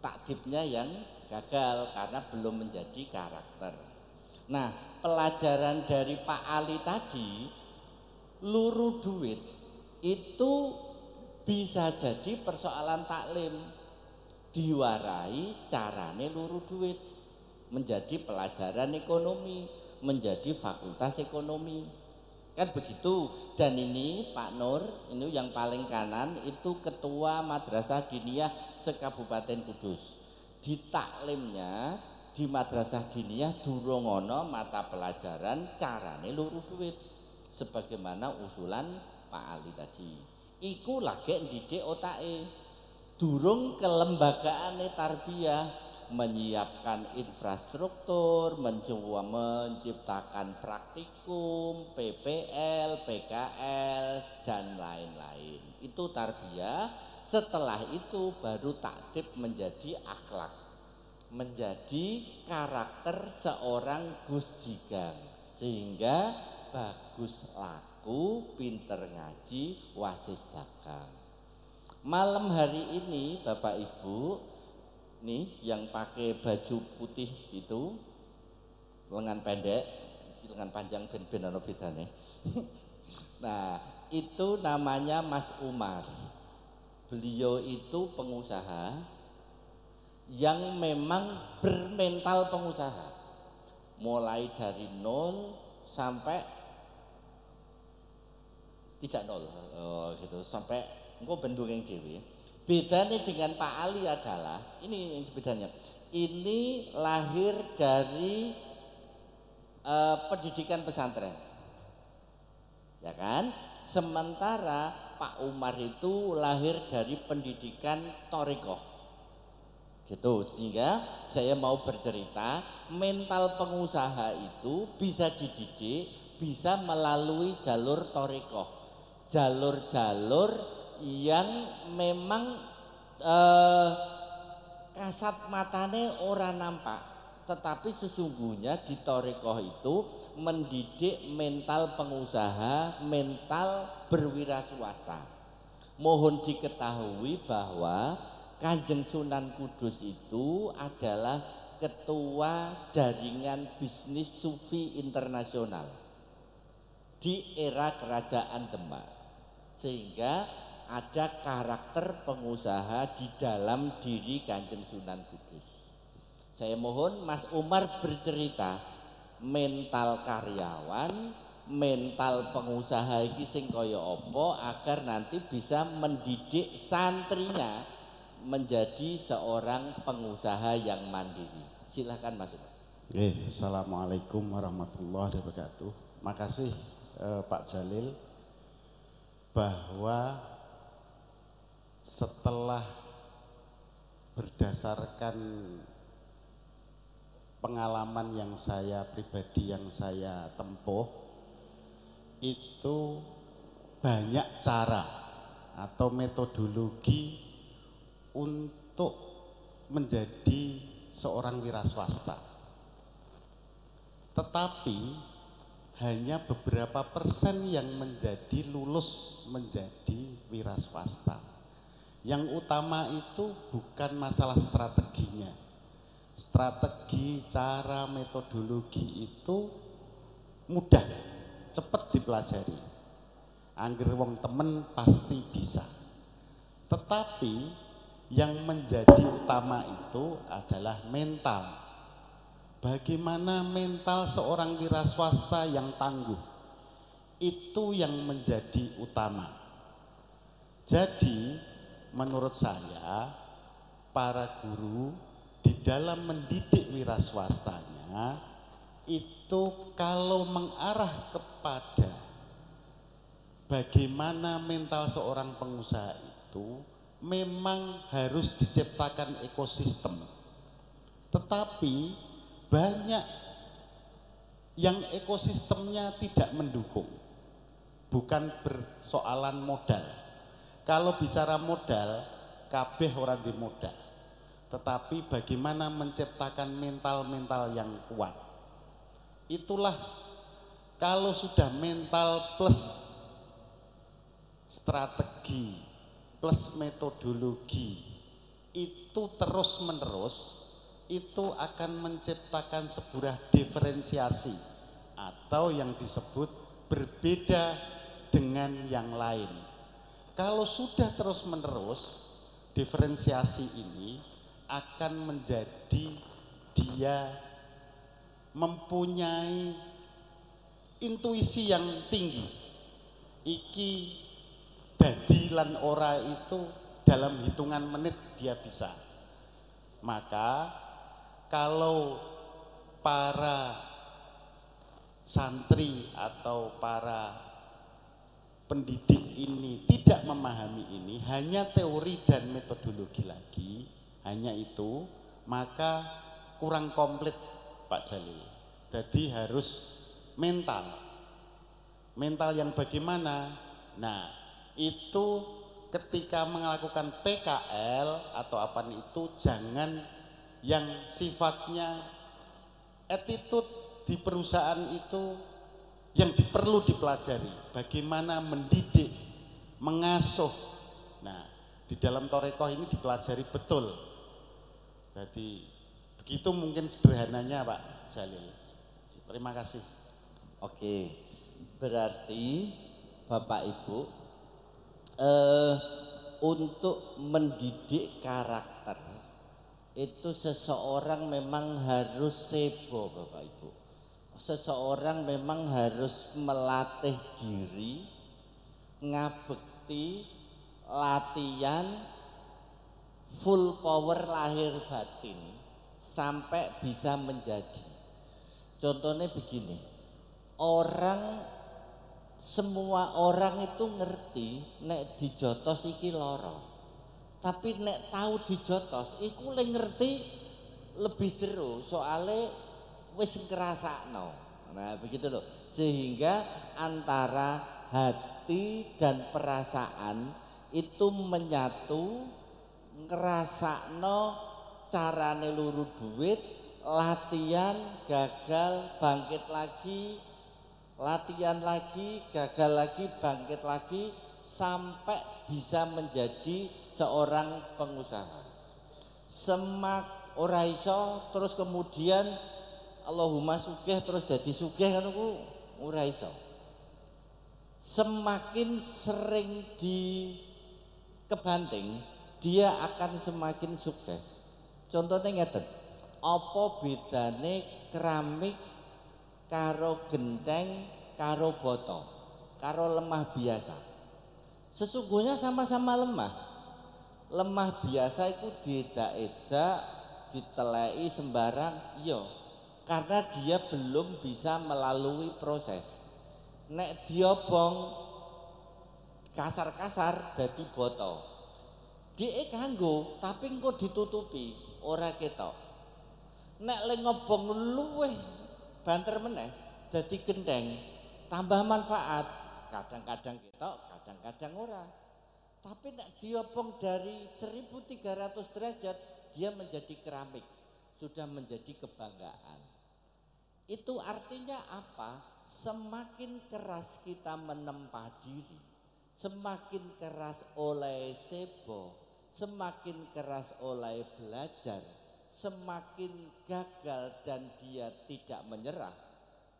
taktibnya yang gagal karena belum menjadi karakter. Nah, pelajaran dari Pak Ali tadi, luru duit itu bisa jadi persoalan taklim, diwarai carane luru duit menjadi pelajaran ekonomi, menjadi fakultas ekonomi, kan begitu. Dan ini Pak Nur, ini yang paling kanan itu ketua Madrasah Diniyah se-Kabupaten Kudus. Di taklimnya di Madrasah Diniyah durung ana mata pelajaran carane luru duit sebagaimana usulan Pak Ali tadi. Iku lagi ndidik otake. Durung kelembagaane tarbiyah, menyiapkan infrastruktur, mencoba menciptakan praktikum, PPL, PKL dan lain-lain. Itu tarbiyah. Setelah itu baru taktib menjadi akhlak, menjadi karakter seorang Gus Jikang, sehingga bagus laku, pinter ngaji, wasis dagang. Malam hari ini Bapak Ibu nih yang pakai baju putih itu, lengan pendek, lengan panjang ben-ben ana bedane. Nah, itu namanya Mas Umar. Beliau itu pengusaha yang memang bermental pengusaha. Mulai dari nol sampai tidak nol, gitu, sampai engko bentuk yang dewi. Bedanya dengan Pak Ali adalah ini bedanya. Ini lahir dari pendidikan pesantren, ya kan? Sementara Pak Umar itu lahir dari pendidikan thariqah, gitu. Sehingga saya mau bercerita, mental pengusaha itu bisa dididik, bisa melalui jalur thariqah, jalur-jalur yang memang kasat matane ora nampak, tetapi sesungguhnya di thariqah itu mendidik mental pengusaha, mental berwira swasta. Mohon diketahui bahwa Kanjeng Sunan Kudus itu adalah ketua jaringan bisnis sufi internasional di era kerajaan Demak, sehingga ada karakter pengusaha di dalam diri Kanjeng Sunan Kudus. Saya mohon Mas Umar bercerita mental karyawan, mental pengusaha iki sing kaya apa agar nanti bisa mendidik santrinya menjadi seorang pengusaha yang mandiri. Silakan Mas Umar. Assalamualaikum warahmatullahi wabarakatuh. Makasih Pak Jalil, bahwa setelah berdasarkan pengalaman yang saya pribadi yang saya tempuh, itu banyak cara atau metodologi untuk menjadi seorang wira swasta. Tetapi hanya beberapa persen yang menjadi lulus menjadi wira swasta. Yang utama itu bukan masalah strateginya. Strategi, cara, metodologi itu mudah, cepat dipelajari. Angger wong temen pasti bisa. Tetapi yang menjadi utama itu adalah mental. Bagaimana mental seorang wira swasta yang tangguh, itu yang menjadi utama. Jadi menurut saya para guru di dalam mendidik wira swastanya itu kalau mengarah kepada bagaimana mental seorang pengusaha itu memang harus diciptakan ekosistem. Tetapi banyak yang ekosistemnya tidak mendukung. Bukan persoalan modal. Kalau bicara modal, kabeh ora di modal. Tetapi bagaimana menciptakan mental-mental yang kuat. Itulah kalau sudah mental plus strategi plus metodologi itu terus menerus, itu akan menciptakan sebuah diferensiasi atau yang disebut berbeda dengan yang lain. Kalau sudah terus menerus, diferensiasi ini akan menjadi dia mempunyai intuisi yang tinggi. Iki dadi lan ora itu dalam hitungan menit dia bisa. Maka kalau para santri atau para pendidik ini tidak memahami ini, hanya teori dan metodologi lagi, hanya itu, maka kurang komplit Pak Jalil. Jadi harus mental. Mental yang bagaimana? Nah, itu ketika melakukan PKL atau apa itu jangan yang sifatnya attitude di perusahaan itu yang perlu dipelajari. Bagaimana mendidik, mengasuh. Nah, di dalam thariqah ini dipelajari betul. Jadi begitu mungkin sederhananya Pak Jalil. Terima kasih. Oke, berarti Bapak Ibu untuk mendidik karakter itu seseorang memang harus sebo Bapak Ibu. Seseorang memang harus melatih diri, ngabekti, latihan, full power lahir batin sampai bisa menjadi. Contohnya begini, semua orang itu ngerti nek dijotos iki loro. Tapi nek tahu dijotos iku le ngerti lebih seru soalnya wis ngrasakno. Nah, begitu loh. Sehingga antara hati dan perasaan itu menyatu, ngrasakno carane luru duit, latihan, gagal, bangkit lagi, latihan lagi, gagal lagi, bangkit lagi, sampai bisa menjadi seorang pengusaha. Semak ora iso terus kemudian Allahumma sugih terus jadi sugih kan aku ora iso. Semakin sering dikebanting, dia akan semakin sukses. Contohnya ngeten, apa bedane keramik karo genteng karo botol karo lemah biasa? Sesungguhnya sama-sama lemah. Lemah biasa itu diedak-edak, ditelei sembarang, iya. Karena dia belum bisa melalui proses. Nek diobong kasar-kasar dadi botol. Dhek kanggo tapi engko ditutupi, ora ketok. Nek le ngobong luweh banter meneh dadi genteng, tambah manfaat. Kadang-kadang ketok, kadang-kadang ora. Tapi nek diobong dari 1300 derajat dia menjadi keramik, sudah menjadi kebanggaan. Itu artinya apa? Semakin keras kita menempa diri, semakin keras oleh sebo, semakin keras oleh belajar, semakin gagal dan dia tidak menyerah,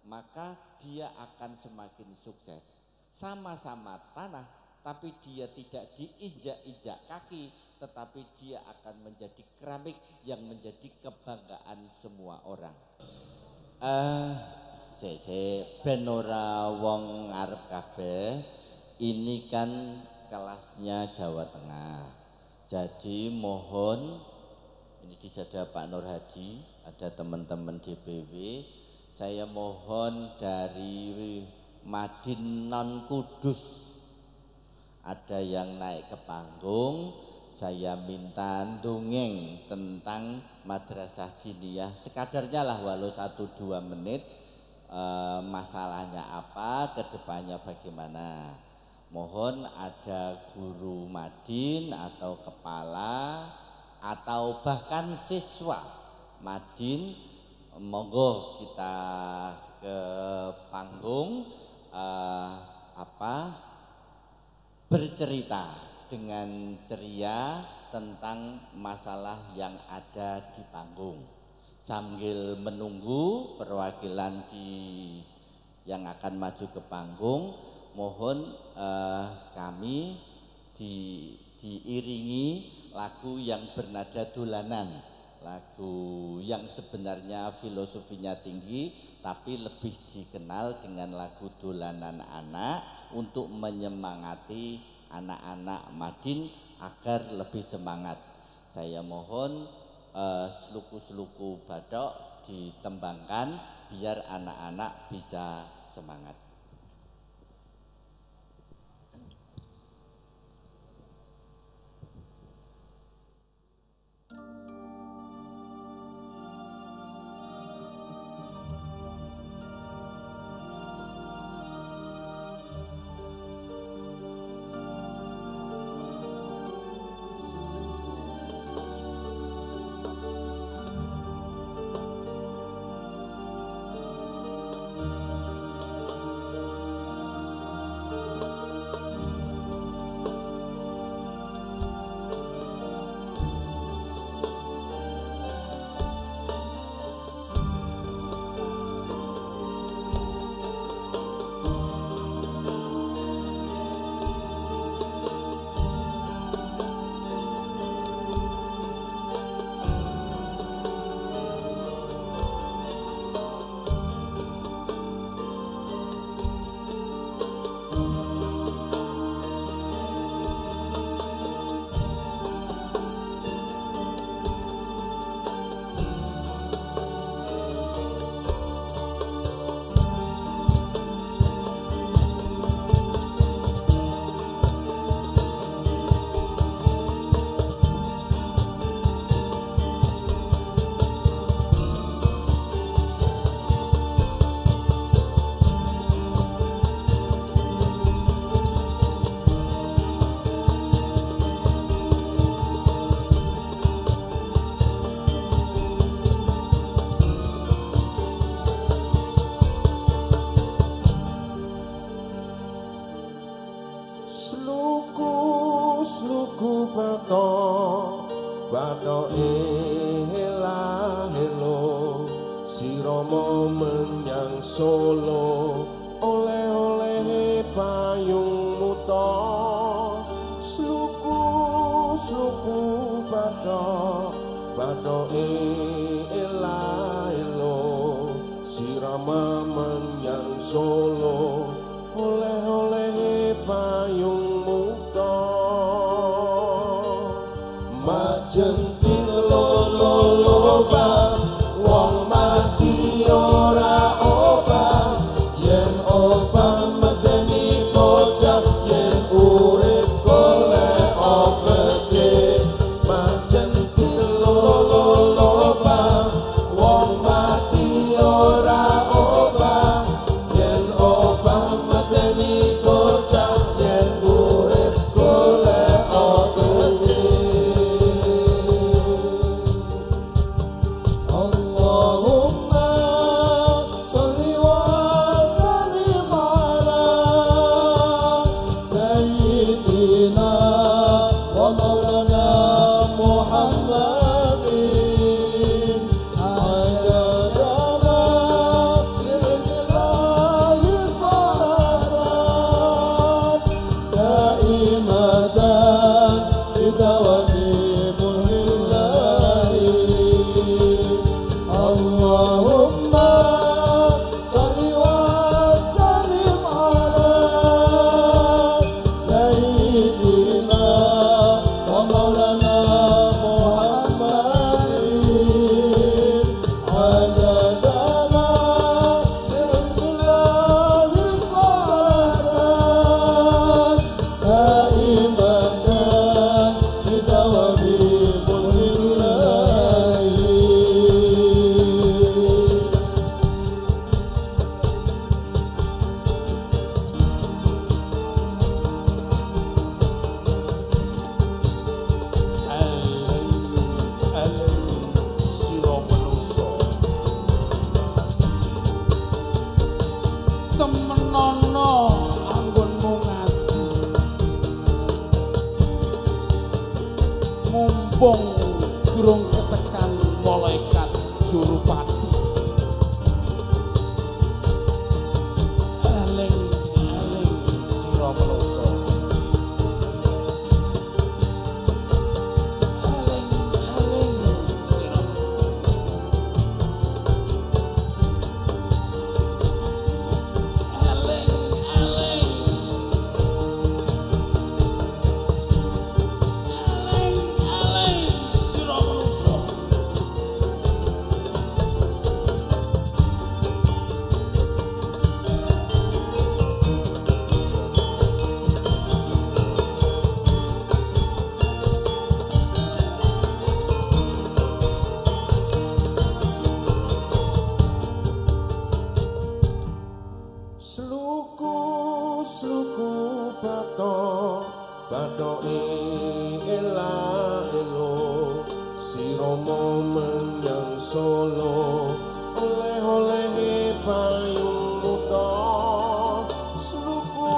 maka dia akan semakin sukses. Sama-sama tanah, tapi dia tidak diinjak-injak kaki, tetapi dia akan menjadi keramik yang menjadi kebanggaan semua orang. Ben ora wong arep kabeh, ini kan kelasnya Jawa Tengah. Jadi mohon, ini disada Pak Nur Hadi, ada teman-teman DPW, saya mohon dari Madin non Kudus ada yang naik ke panggung, saya minta dongeng tentang madrasah diniyah sekadarnya lah, walau 1-2 menit, masalahnya apa, kedepannya bagaimana. Mohon ada guru Madin atau kepala atau bahkan siswa Madin, monggo kita ke panggung bercerita dengan ceria tentang masalah yang ada di panggung. Sambil menunggu perwakilan yang akan maju ke panggung, mohon kami diiringi lagu yang bernada dolanan, lagu yang sebenarnya filosofinya tinggi tapi lebih dikenal dengan lagu dolanan anak untuk menyemangati anak-anak Madin agar lebih semangat. Saya mohon seluku-seluku badok ditembangkan biar anak-anak bisa semangat. batok batoke hela helo si Rama menyang Solo oleh-oleh payung muta sluku batok batoke hela helo si Rama menyang Solo oleh-oleh payung muta majentil loloba wong mati ora obah yen obah medeni bocah yen urip golek obece majentil loloba wong mati ora obah yen obah medeni bocah yen urip golek obece Allahumma sholli wa sallim ala sayyidina wa maulana Muhammadin ayyadana billahi salatan daimatan bidawami mulhillahi Allahumma sholli wa sallim ala sayyidina wa maulana Muhammadin adadana billahi salatan daimatan bidawami mulhillahi temenono anggonmu ngaji mumpung durung ketekan malaikat Jurupati eling sira menungso eling sira sira menungso sluku batok batoke ela elo si Rama menyang Solo oleh-oleh payung muta sluku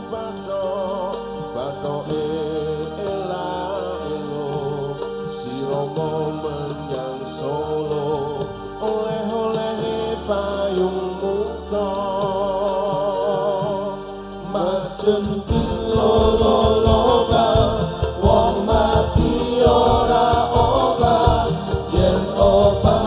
batok batoke ela elo si Rama menyang Solo oleh-oleh payung muta majentil loloba wong mati ora obah yen obah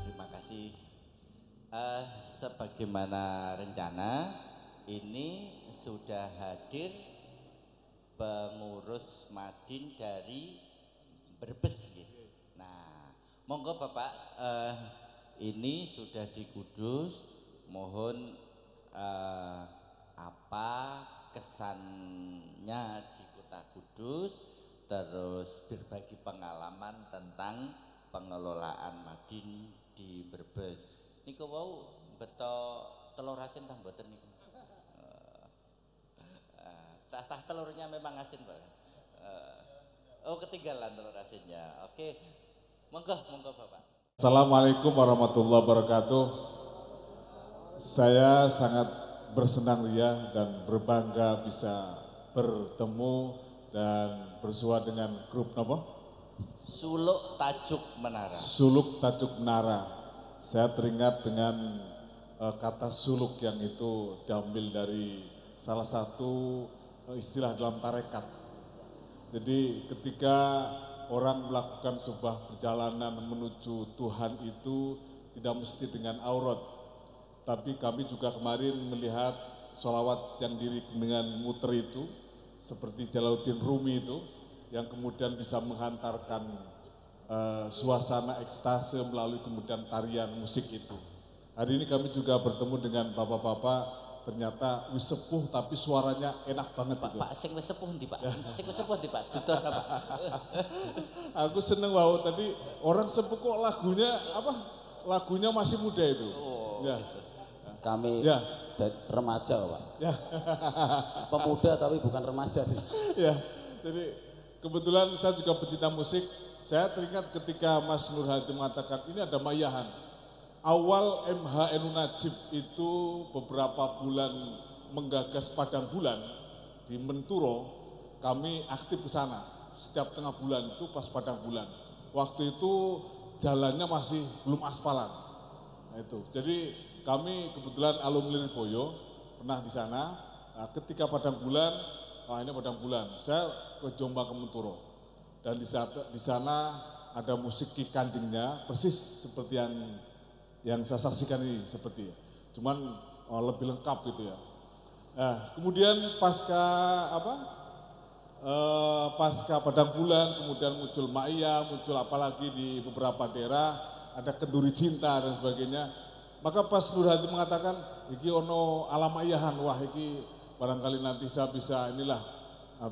terima kasih. Sebagaimana rencana ini sudah hadir pengurus Madin dari Brebes gitu. Nah, monggo Bapak, ini sudah di Kudus, mohon apa kesannya di Kota Kudus, terus berbagi pengalaman tentang pengelolaan Madin di Brebes. Niku wau beto telur asin tah mboten niku. Tah telurnya memang asin, Pak. Oh, ketinggalan telur asinnya. Oke. Monggo Bapak. Assalamualaikum warahmatullahi wabarakatuh. Saya sangat bersenang ria dan berbangga bisa bertemu dan bersua dengan grup apa? Suluk Tajuk Menara. Suluk Tajuk Menara. Saya teringat dengan kata suluk yang itu diambil dari salah satu istilah dalam tarekat. Jadi ketika orang melakukan sebuah perjalanan menuju Tuhan itu tidak mesti dengan aurat. Tapi kami juga kemarin melihat sholawat yang diri dengan muter itu, seperti Jalaluddin Rumi itu, yang kemudian bisa menghantarkan suasana ekstase melalui kemudian tarian musik itu. Hari ini kami juga bertemu dengan bapak-bapak, ternyata wis sepuh tapi suaranya enak banget Pak. itu. Pak, sing wis sepuh ndi, Pak? Sing wis sepuh ndi, Pak? Dutor Pak. Aku seneng wow, tadi orang sepuh kok lagunya apa? Lagunya masih muda itu. Oh, ya. gitu. Kami Ya. remaja Pak. Ya. Pemuda tapi bukan remaja nih. Ya. Jadi kebetulan saya juga pecinta musik. Saya teringat ketika Mas Nur Hadi mengatakan ini ada mayahan. Awal MHNU Najib itu beberapa bulan menggagas Padang Bulan di Menturo, kami aktif ke sana. Setiap tengah bulan itu pas Padang Bulan. Waktu itu jalannya masih belum aspalan. Nah, itu. Jadi kami kebetulan alumni Lirboyo pernah di sana. Nah, ketika Padang Bulan, ini Padang Bulan, saya ke Jombang ke Menturo. Dan di sana ada musik Ki Kanjengnya, persis seperti yang saya saksikan ini seperti ya. Cuman lebih lengkap gitu ya. Nah, kemudian pasca Padang Bulan, kemudian muncul Ma'iyah, muncul apalagi di beberapa daerah, ada Kenduri Cinta dan sebagainya. Maka pas Nur Hadi mengatakan, iki ono alam ayahan, wah iki barangkali nanti saya bisa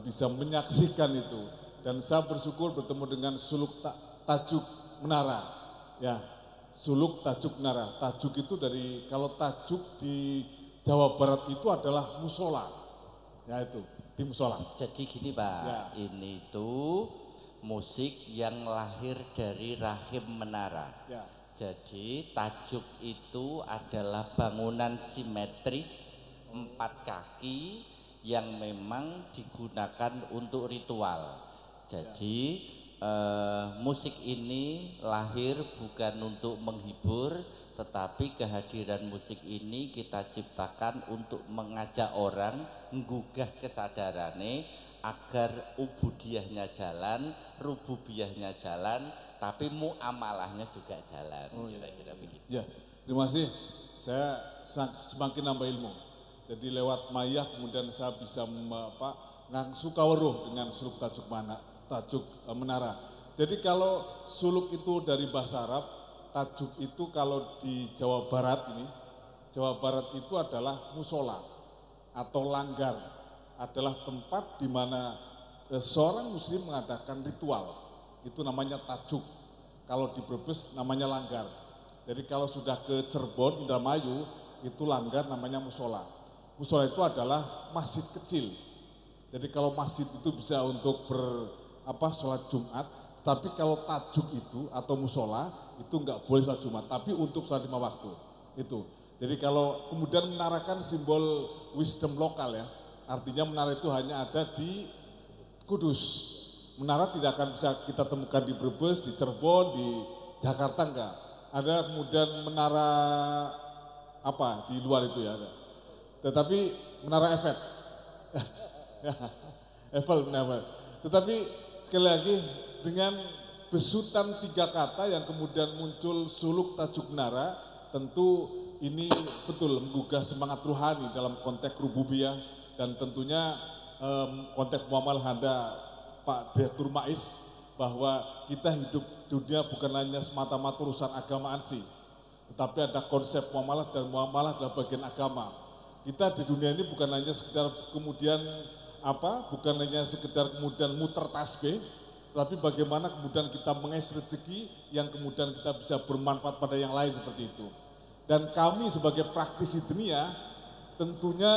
bisa menyaksikan itu. Dan saya bersyukur bertemu dengan Suluk Tajuk Menara. Ya, Suluk Tajuk Menara. Tajuk itu dari, kalau tajuk di Jawa Barat itu adalah musola. Ya itu, di musola. Jadi gini Pak, Ya. ini tuh musik yang lahir dari rahim menara. Ya. Jadi tajuk itu adalah bangunan simetris 4 kaki yang memang digunakan untuk ritual. Jadi musik ini lahir bukan untuk menghibur, tetapi kehadiran musik ini kita ciptakan untuk mengajak orang menggugah kesadarannya agar ubudiyahnya jalan, rububiyahnya jalan, tapi muamalahnya juga jalan. Oh, Kira-kira begitu. Ya, terima kasih. Saya semakin nambah ilmu. Jadi lewat mayah kemudian saya bisa ngangsu kaweruh dengan Suluk Tajuk Menara. Jadi kalau suluk itu dari bahasa Arab, tajuk itu kalau di Jawa Barat itu adalah musola atau langgar, adalah tempat di mana seorang muslim mengadakan ritual. Itu namanya tajuk. Kalau di Brebes namanya langgar. Jadi kalau sudah ke Cirebon, Indramayu, itu langgar namanya musola. Musola itu adalah masjid kecil. Jadi kalau masjid itu bisa untuk sholat Jumat, tapi kalau tajuk itu atau musola itu enggak boleh sholat Jumat, tapi untuk sholat 5 waktu. Itu. Jadi kalau kemudian menarakan simbol wisdom lokal ya, artinya menara itu hanya ada di Kudus. Menara tidak akan bisa kita temukan di Brebes, di Cirebon, di Jakarta enggak. Ada kemudian menara di luar itu ya ada. Tetapi menara Eiffel. Eiffel. Tetapi sekali lagi dengan besutan 3 kata yang kemudian muncul suluk tajuk menara, tentu ini betul menggugah semangat ruhani dalam konteks rububiyah dan tentunya konteks muamalah Anda Pak Direktur MAIS bahwa kita hidup dunia bukan hanya semata-mata urusan agamaan sih, tetapi ada konsep muamalah dan muamalah adalah bagian agama. Kita di dunia ini bukan hanya sekedar kemudian bukan hanya sekedar kemudian muter tasbih, tapi bagaimana kemudian kita mengais rezeki yang kemudian kita bisa bermanfaat pada yang lain seperti itu. Dan kami sebagai praktisi dunia, tentunya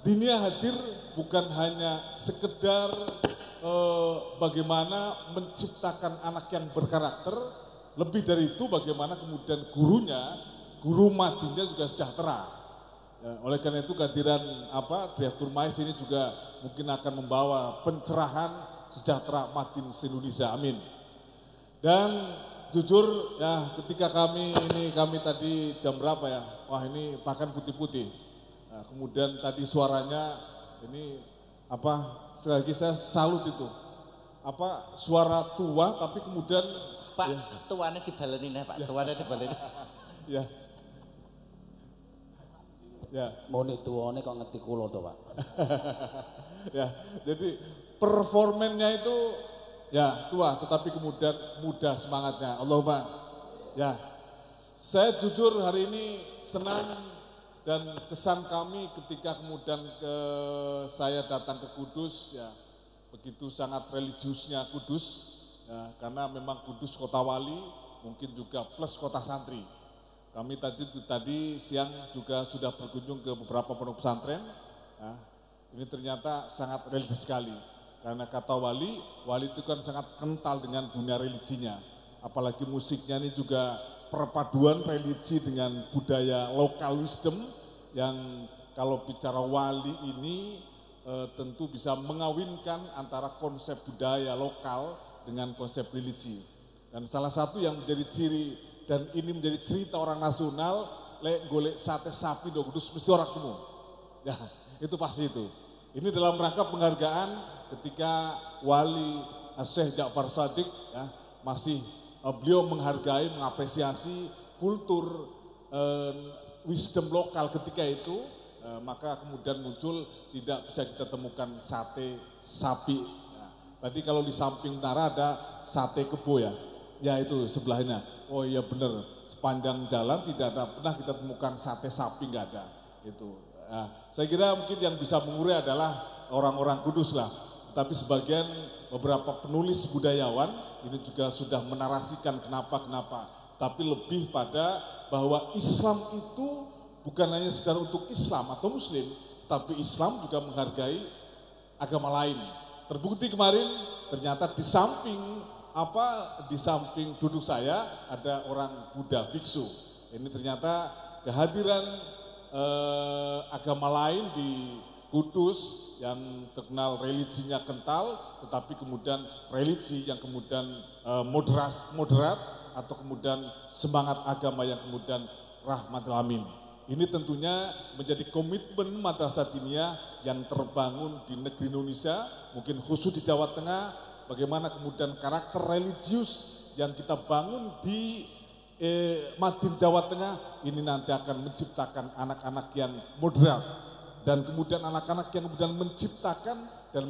dunia hadir bukan hanya sekedar bagaimana menciptakan anak yang berkarakter, lebih dari itu bagaimana kemudian guru matinya juga sejahtera. Ya, oleh karena itu kehadiran Direktur MAIS ini juga mungkin akan membawa pencerahan sejahtera matin se-Indonesia, amin. Dan jujur ya ketika kami tadi jam berapa ya, wah ini bahkan putih-putih. Nah, kemudian tadi suaranya ini sekali lagi saya salut itu. Suara tua tapi kemudian Pak, ya. Tuannya dibalenin ya Pak, tuannya dibalenin. Ya. Ya. Moni tuane kok ngerti kula to, Pak. Ya, jadi performennya itu ya tua tetapi kemudian muda semangatnya. Allahumma. Ya. Saya jujur hari ini senang dan kesan kami ketika kemudian saya datang ke Kudus ya, begitu sangat religiusnya Kudus ya, karena memang Kudus kota wali, mungkin juga plus kota santri. Kami tadi siang juga sudah berkunjung ke beberapa pondok pesantren. Ya, ini ternyata sangat religius sekali. Karena kata wali itu kan sangat kental dengan dunia religinya. Apalagi musiknya ini juga perpaduan religi dengan budaya lokal wisdom yang kalau bicara wali ini tentu bisa mengawinkan antara konsep budaya lokal dengan konsep religi. Dan salah satu yang menjadi ciri dan ini menjadi cerita orang nasional, lek golek sate sapi do Kudus mesti orang ketemu. Ya, itu pasti itu. Ini dalam rangka penghargaan ketika Wali Syekh Ja'far Shadiq ya, masih beliau menghargai, mengapresiasi kultur wisdom lokal ketika itu, maka kemudian muncul tidak bisa kita temukan sate sapi. Nah, tadi kalau di samping menara ada sate kebo ya. Ya itu sebelahnya. Oh iya benar, sepanjang jalan tidak ada pernah kita temukan sate sapi, nggak ada. Itu. Nah, saya kira mungkin yang bisa mengurai adalah orang-orang Kudus lah. Tapi sebagian beberapa penulis budayawan ini juga sudah menarasikan kenapa. Tapi lebih pada bahwa Islam itu bukan hanya sekedar untuk Islam atau Muslim, tapi Islam juga menghargai agama lain. Terbukti kemarin ternyata di samping duduk saya ada orang Buddha biksu. Ini ternyata kehadiran agama lain di Kudus yang terkenal religinya kental, tetapi kemudian religi yang kemudian moderat atau kemudian semangat agama yang kemudian rahmatul alamin. Ini tentunya menjadi komitmen Madrasah Diniyah yang terbangun di negeri Indonesia, mungkin khusus di Jawa Tengah. Bagaimana kemudian karakter religius yang kita bangun di Madin Jawa Tengah ini nanti akan menciptakan anak-anak yang moderat dan kemudian anak-anak yang kemudian menciptakan dan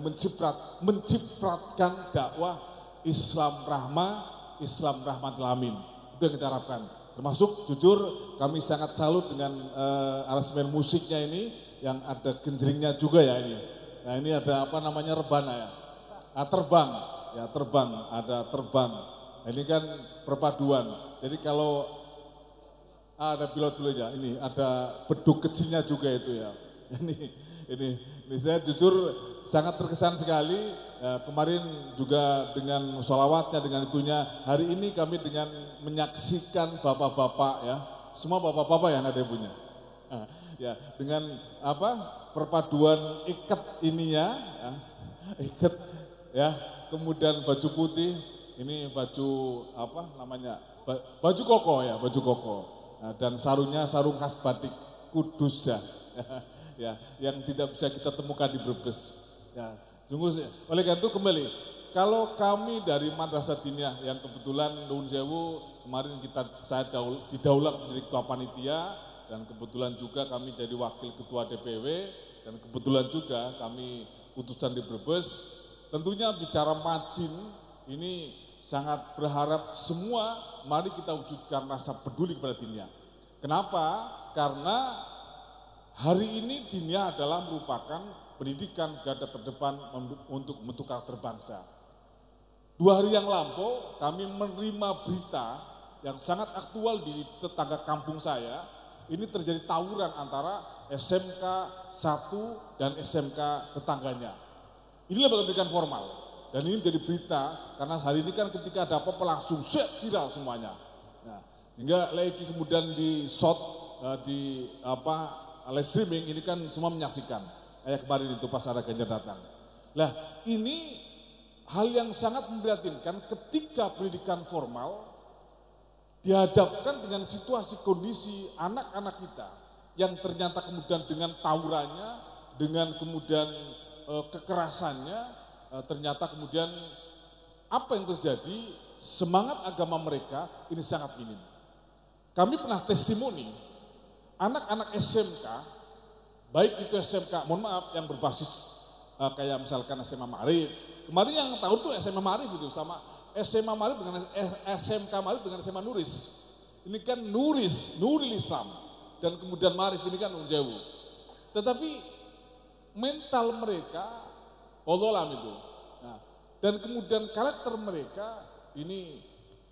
mencipratkan dakwah Islam rahmatul alamin. Itu yang kita harapkan. Termasuk jujur kami sangat salut dengan aransemen musiknya ini yang ada genjringnya juga ya ini. Nah ini ada rebana ya. Terbang, ada terbang. Ini kan perpaduan. Jadi kalau ada pilot ya, ini ada beduk kecilnya juga itu ya. Ini saya jujur sangat terkesan sekali. Kemarin juga dengan sholawatnya, dengan itunya. Hari ini kami dengan menyaksikan bapak-bapak ya, semua bapak-bapak yang ada punya. Ya, dengan perpaduan ikat ininya, ya, ikat. Ya, kemudian baju putih, ini baju baju koko ya, baju koko. Nah, dan sarungnya sarung khas batik Kudus ya, ya, yang tidak bisa kita temukan di Brebes. Ya, sungguh. Oleh karena itu kembali kalau kami dari Madrasah Diniyah yang kebetulan Nuhun Sewu kemarin saya didaulat menjadi ketua panitia dan kebetulan juga kami jadi wakil ketua DPW dan kebetulan juga kami utusan di Brebes. Tentunya bicara Madin ini sangat berharap semua mari kita wujudkan rasa peduli kepada Diniyah. Kenapa? Karena hari ini Diniyah adalah merupakan pendidikan garda terdepan untuk membentuk karakter bangsa. 2 hari yang lampau kami menerima berita yang sangat aktual di tetangga kampung saya. Ini terjadi tawuran antara SMK 1 dan SMK tetangganya. Inilah pendidikan formal. Dan ini menjadi berita karena hari ini kan ketika ada apa-apa langsung viral semuanya. Nah, sehingga lagi kemudian di shot di live streaming ini kan semua menyaksikan. Kayak kemarin itu pas ada Ganjar datang. Nah, ini hal yang sangat memprihatinkan ketika pendidikan formal dihadapkan dengan situasi kondisi anak-anak kita yang ternyata kemudian dengan tawurannya, dengan kemudian kekerasannya, ternyata kemudian apa yang terjadi, semangat agama mereka ini sangat minim. Kami pernah testimoni anak-anak SMK, baik itu SMK, mohon maaf yang berbasis kayak misalkan SMA Maarif. Kemarin yang tahu tuh SMA Maarif itu sama SMA Maarif dengan SMK Maarif dengan SMA Nuris. Ini kan Nuris, Nuril Islam. Dan kemudian Maarif ini kan Nuhun Sewu. Tetapi mental mereka, Wallahualam itu. Nah, dan kemudian karakter mereka ini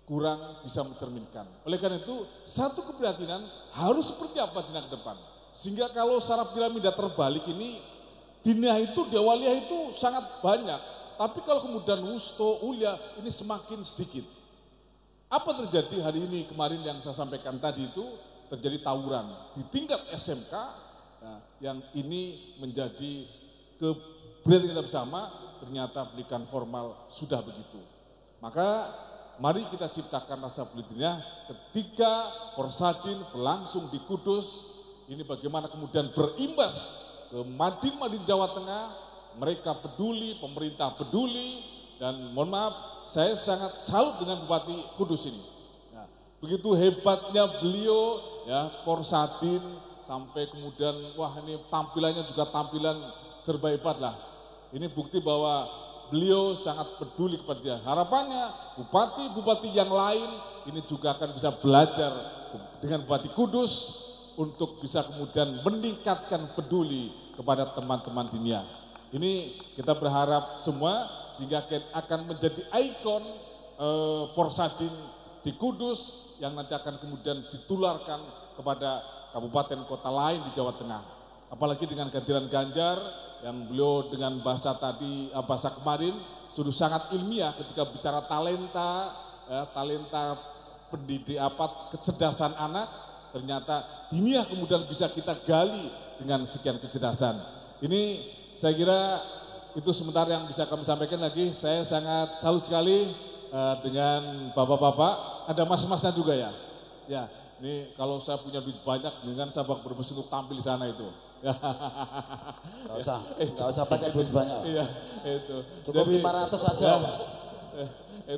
kurang bisa mencerminkan. Oleh karena itu, satu keprihatinan harus seperti apa Diniyah ke depan. Sehingga kalau secara piramida terbalik ini, Diniyah itu, Dewaliyah itu sangat banyak. Tapi kalau kemudian wusto, ulia ini semakin sedikit. Apa terjadi hari ini kemarin yang saya sampaikan tadi itu terjadi tawuran di tingkat SMK yang ini menjadi keberatan kita bersama ternyata pendidikan formal sudah begitu. Maka mari kita ciptakan rasa peduli ketika Porsadin berlangsung di Kudus ini bagaimana kemudian berimbas ke Madin Jawa Tengah. Mereka peduli, pemerintah peduli, dan mohon maaf, saya sangat salut dengan Bupati Kudus ini. Nah, begitu hebatnya beliau, ya Porsadin, sampai kemudian, wah ini tampilannya juga tampilan serba hebat lah. Ini bukti bahwa beliau sangat peduli kepada dia. Harapannya bupati-bupati yang lain ini juga akan bisa belajar dengan Bupati Kudus untuk bisa kemudian meningkatkan peduli kepada teman-teman Diniyah. Ini kita berharap semua sehingga akan menjadi ikon Porsadin di Kudus yang nanti akan kemudian ditularkan kepada kabupaten kota lain di Jawa Tengah. Apalagi dengan kehadiran Ganjar yang beliau dengan bahasa tadi, bahasa kemarin sudah sangat ilmiah ketika bicara talenta, talenta pendidik kecerdasan anak, ternyata Diniyah kemudian bisa kita gali dengan sekian kecerdasan. Ini saya kira itu sementara yang bisa kami sampaikan lagi. Saya sangat salut sekali dengan bapak-bapak. Ada mas-masnya juga ya. Ya, ini kalau saya punya duit banyak dengan sahabat Brebes untuk tampil di sana itu. Nggak usah pakai duit banyak. Iya, itu. Cukup 500 aja.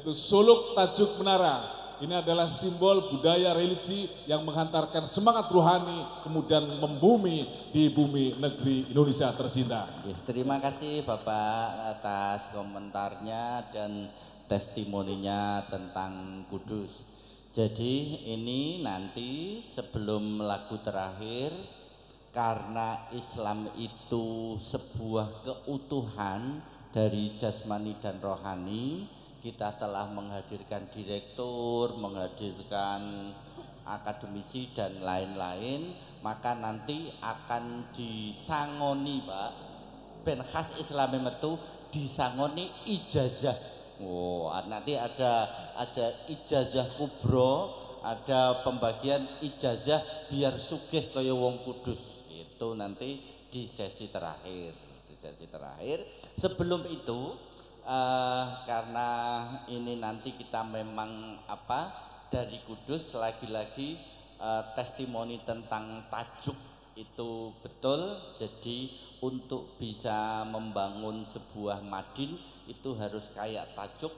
Itu suluk tajuk menara. Ini adalah simbol budaya religi yang menghantarkan semangat rohani kemudian membumi di bumi negeri Indonesia tercinta. Terima kasih Bapak atas komentarnya dan testimoninya tentang Kudus. Jadi ini nanti sebelum lagu terakhir, karena Islam itu sebuah keutuhan dari jasmani dan rohani, kita telah menghadirkan direktur, menghadirkan akademisi dan lain-lain, maka nanti akan disangoni Pak, ben khas Islami metu disangoni ijazah. Oh, nanti ada ijazah kubro, ada pembagian ijazah biar sugih kaya wong Kudus. Itu nanti di sesi terakhir. Sebelum itu karena ini nanti kita memang dari Kudus lagi-lagi testimoni tentang tajuk itu betul. Jadi untuk bisa membangun sebuah madin itu harus kayak tajuk,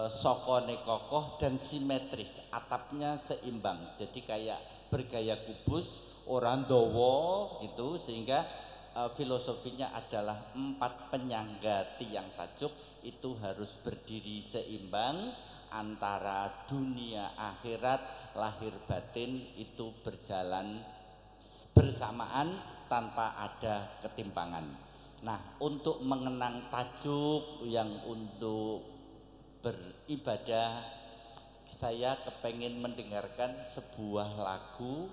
sokone kokoh dan simetris, atapnya seimbang. Jadi kayak bergaya kubus, orang dowo gitu, sehingga filosofinya adalah 4 penyangga tiang tajuk itu harus berdiri seimbang antara dunia akhirat, lahir batin itu berjalan bersamaan tanpa ada ketimpangan. Nah, untuk mengenang tajuk yang untuk beribadah, saya kepengen mendengarkan sebuah lagu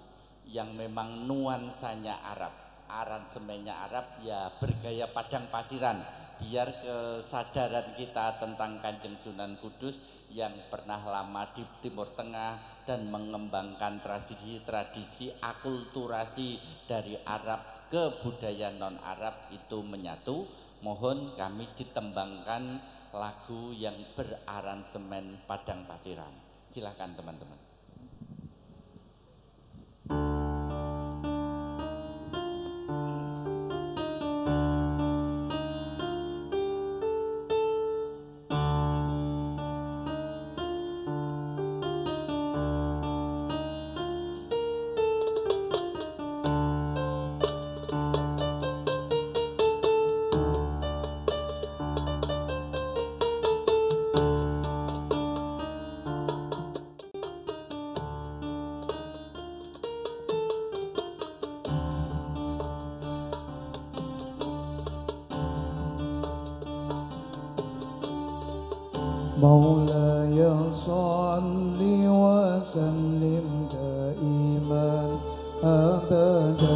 yang memang nuansanya Arab, aransemennya Arab, ya bergaya padang pasiran, biar kesadaran kita tentang Kanjeng Sunan Kudus yang pernah lama di Timur Tengah dan mengembangkan tradisi akulturasi dari Arab ke budaya non-Arab itu menyatu. Mohon kami ditembangkan lagu yang beraransemen padang pasiran. Silakan teman-teman. مولاي صل وسلم دائما أبدا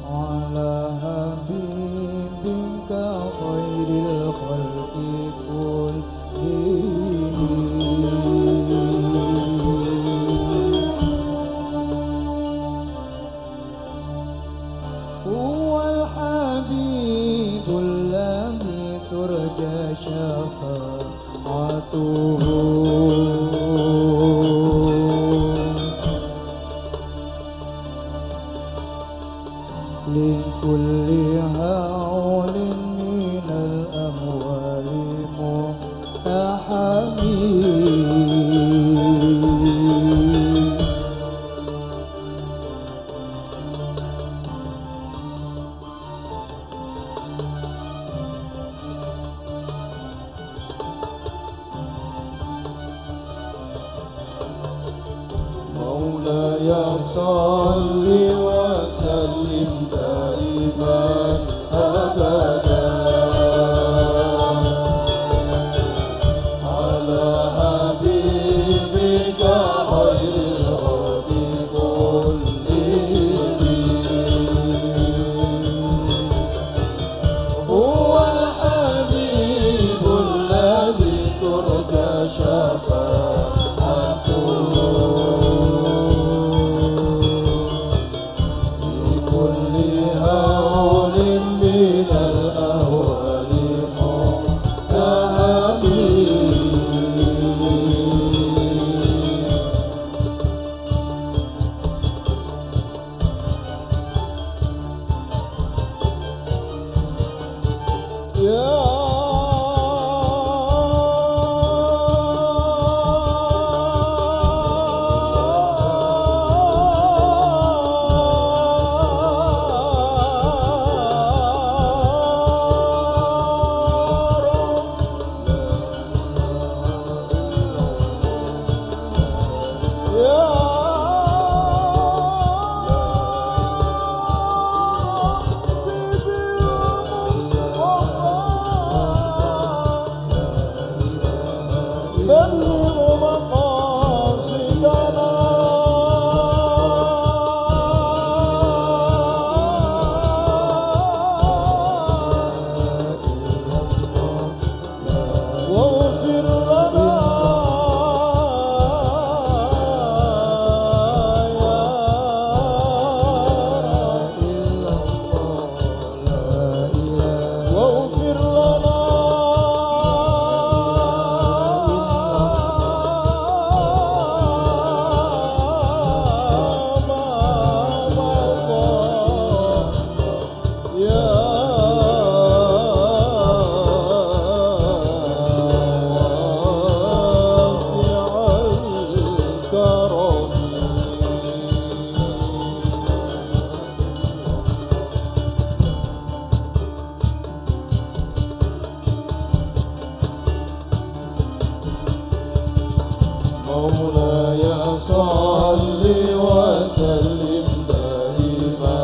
على حبيبك خير الخلق هو الحبيب الذي ترجى شفاعته لكل هول من الأهوال مقتحمين. مولاي صل وسلم دائما أبدا على حبيبك خير الخلق كلهم هو الحبيب الذي ترجى شفاعته مولاي صل وسلم دائما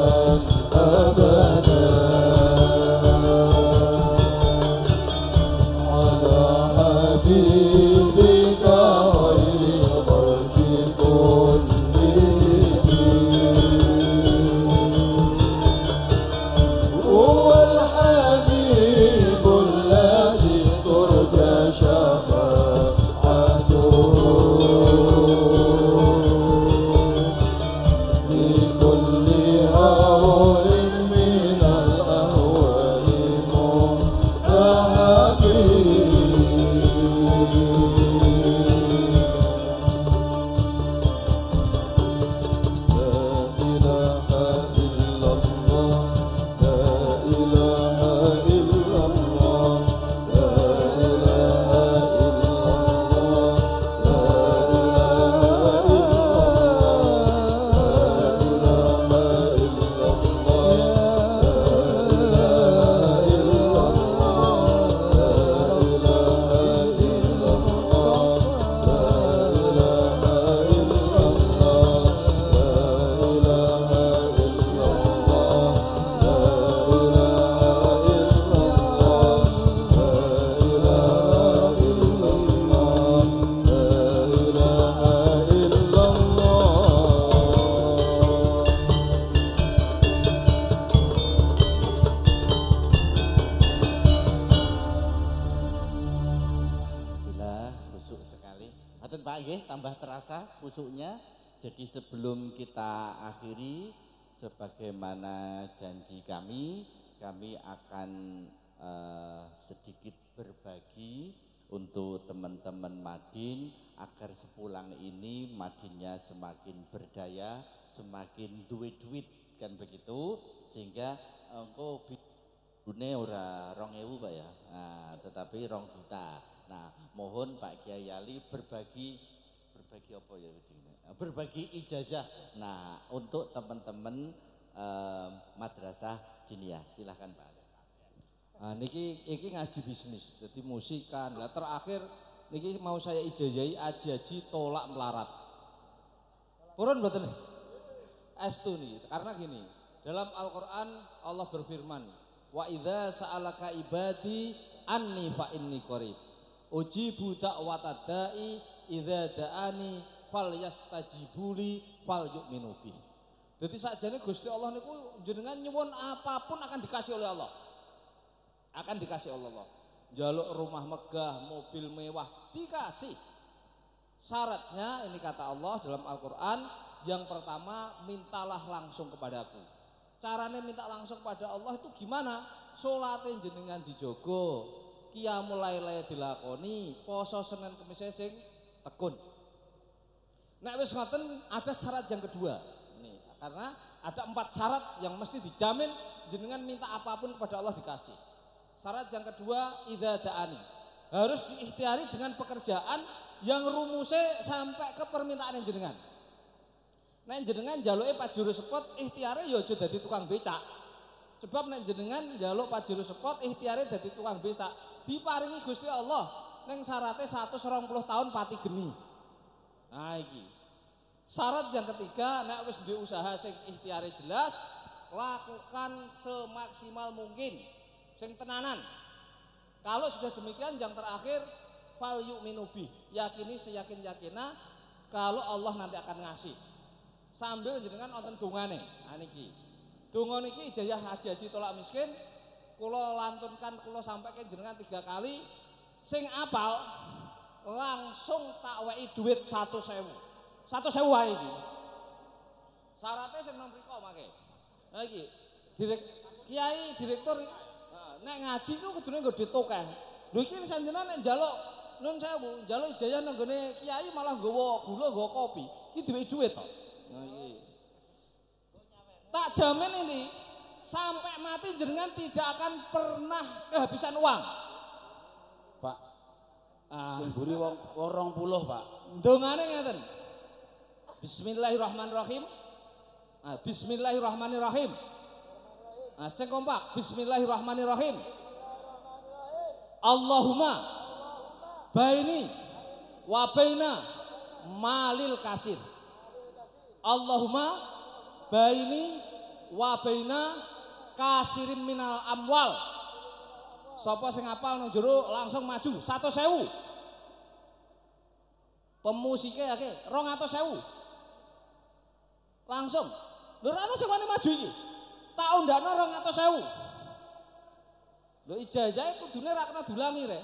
أبدا على حبيبك خير الخلق كلهم هو الحبيب الذي ترجى شفاعته لكل هول من الأهوال khusyuknya. Jadi sebelum kita akhiri, sebagaimana janji kami akan sedikit berbagi untuk teman-teman Madin agar sepulang ini Madinnya semakin berdaya, semakin duit-duit kan begitu, sehingga engko bune ora 2.000 Pak ya. Nah, tetapi 2 juta. Nah, mohon Pak Kiai Ali berbagi apa ya berbagi ijazah. Nah, untuk teman-teman madrasah diniyah, silahkan Pak. Nah, niki ngaji bisnis, jadi musikan. Lah terakhir niki mau saya ijazahi aji-aji tolak melarat. Purun mboten? Estu nih, karena gini, dalam Al-Qur'an Allah berfirman, "Wa idza sa'alaka ibadi anni fa inni qarib. Ujibu da'watad da'i idza da'ani falyastajibuli falyu'minu bih." Jadi sakjane Gusti Allah niku jenengan nyuwun apapun akan dikasih oleh Allah. Akan dikasih oleh Allah. Jaluk rumah megah, mobil mewah, dikasih. Syaratnya ini kata Allah dalam Al-Qur'an, yang pertama mintalah langsung kepadaku. Caranya minta langsung kepada Allah itu gimana? Salate jenengan dijogo, qiyamul lail dilakoni, poso Senin Kamis sing tekun. Nek wis ngoten ada syarat yang kedua. Nih, karena ada 4 syarat yang mesti dijamin jenengan minta apapun kepada Allah dikasih. Syarat yang kedua, idza da'ani. Harus diikhtiari dengan pekerjaan yang rumusnya sampai ke permintaan yang jenengan. Nek jenengan jaluke Pak Juru Sepot, ikhtiare ya aja dadi tukang becak. Sebab nek jenengan jaluk Pak Juru Sepot, ikhtiare dadi tukang becak, diparingi Gusti Allah ning syaratnya 120 tahun pati geni. Nah iki. Syarat yang ketiga, nek wis duwe usaha sing ikhtiare jelas, lakukan semaksimal mungkin. Sing tenanan. Kalau sudah demikian yang terakhir, fal yu'minu bih, yakini seyakin-yakina kalau Allah nanti akan ngasih. Sambil jenengan wonten dongane. Nah niki. Donga niki ijazah haji tolak miskin kula lantunkan, kula sampaikan jenengan 3 kali. Sing apal langsung tak weki duit 100.000. 100.000 wae iki. Syaratnya sing nang mriko mangke. Nah iki, Kiai direktur nek ngaji ku kudune nggo ditokeh. Lho iki sanjenengan nek njaluk nun sewu, njaluk ijazah nang gone kiai malah nggawa gula, nggawa kopi. Iki diweki dhuwit to. Nah iki. Tak jamin ini sampai mati jenengan tidak akan pernah kehabisan uang. Pak. Sing mburi wong 20, Pak. Ndongane ngeten. Bismillahirrahmanirrahim. Bismillahirrahmanirrahim. Nah, sing kompak, bismillahirrahmanirrahim. Allahumma baini wa baina malil kasir. Allahumma baini wa baina kasirin minal amwal. Sapa sing apal nang jero langsung maju 100.000. Pemusike akeh 200.000. Langsung. Lho ana sing wani maju iki. Tak undakno 200.000. Lho ijazahe kudune ra kena dulangi rek.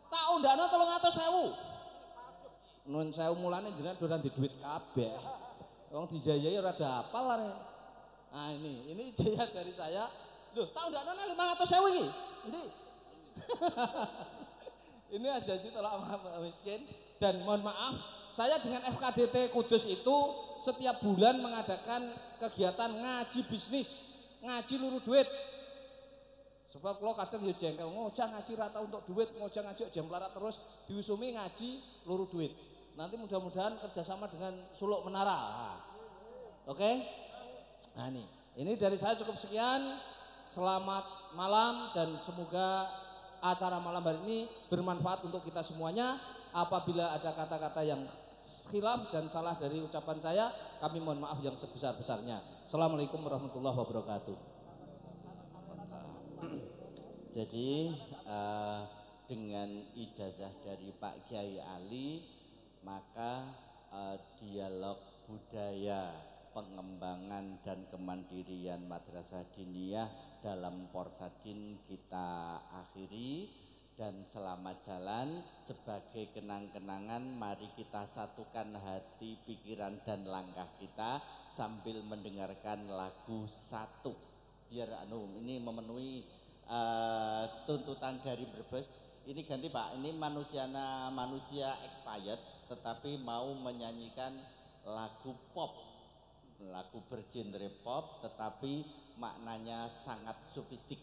Tak undakno 300.000. Nun sewu mulane jenengan dolan di duit kabeh. Wong dijajahi ora dapal arek. Nah ini ijazah dari saya. Loh, tak undakno 500.000 iki. Endi? Ini aja sih tolak miskin dan mohon maaf, saya dengan FKDT Kudus itu setiap bulan mengadakan kegiatan ngaji bisnis, ngaji luru duit. Sebab kalau kadang ya jengkel, ngojang ngaji rata untuk duit, ngojang ngaji jam pelarat terus diusumi ngaji luru duit. Nanti mudah-mudahan kerjasama dengan Suluk Menara. Oke? Nah ini dari saya cukup sekian. Selamat malam dan semoga acara malam hari ini bermanfaat untuk kita semuanya. Apabila ada kata-kata yang khilaf dan salah dari ucapan saya, kami mohon maaf yang sebesar-besarnya. Assalamualaikum warahmatullahi wabarakatuh. Jadi dengan ijazah dari Pak Kiai Ali, maka dialog budaya pengembangan dan kemandirian Madrasah Diniyah dalam Porsadin kita akhiri, dan selamat jalan. Sebagai kenang-kenangan mari kita satukan hati, pikiran dan langkah kita sambil mendengarkan lagu Satu. Biar ini memenuhi tuntutan dari Brebes. Ini ganti Pak, ini manusia expired tetapi mau menyanyikan lagu pop. Lagu bergenre pop tetapi maknanya sangat sofistik.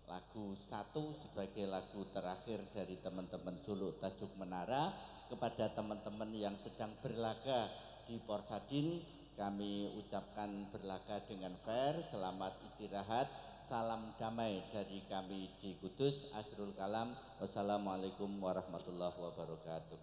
Lagu Satu sebagai lagu terakhir dari teman-teman Suluk Tajuk Menara. Kepada teman-teman yang sedang berlaga di Porsadin, kami ucapkan berlaga dengan fair, selamat istirahat, salam damai dari kami di Kudus. Asrul kalam, wassalamualaikum warahmatullahi wabarakatuh.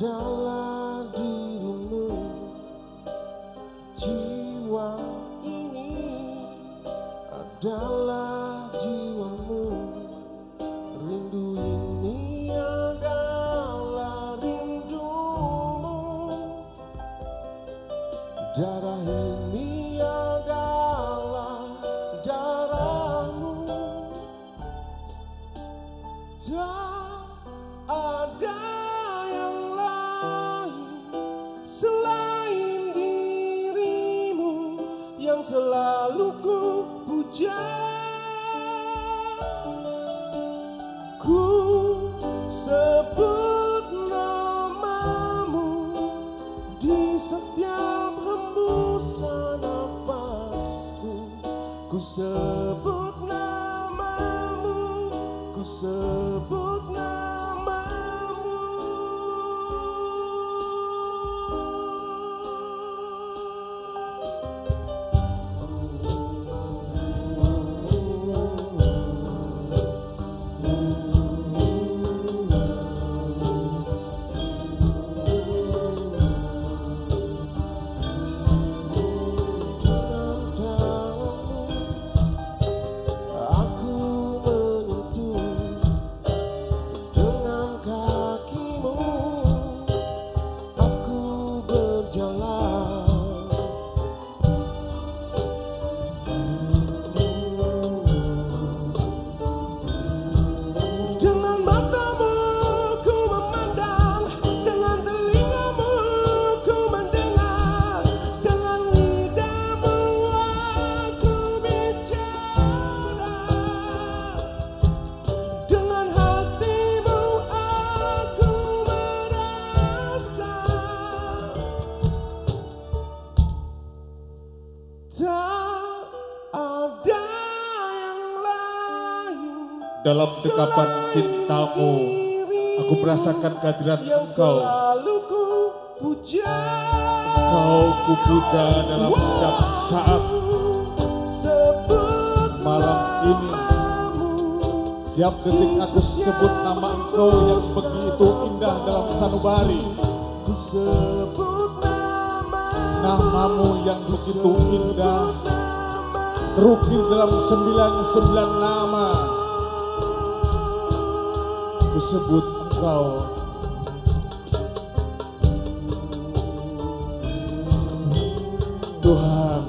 adalah dirimu, jiwa ini adalah jiwamu, rindu ini adalah rindumu, darah ini adalah darahmu, tak ada selain dirimu yang selalu ku puja. Ku sebut namamu di setiap hembusan nafasku. Ku sebut namamu, ku sebut namamu. Tak ada yang lain. Dalam dekapan cintamu, aku merasakan kehadiran yang Engkau. selalu ku puja. Engkau ku puja dalam setiap saat. Sebut Malam ini, tiap detik aku sebut nama Engkau yang begitu indah dalam sanubari. ku sebut Namamu yang begitu indah, terukir dalam 99 nama. Ku sebut Engkau. Tuhan,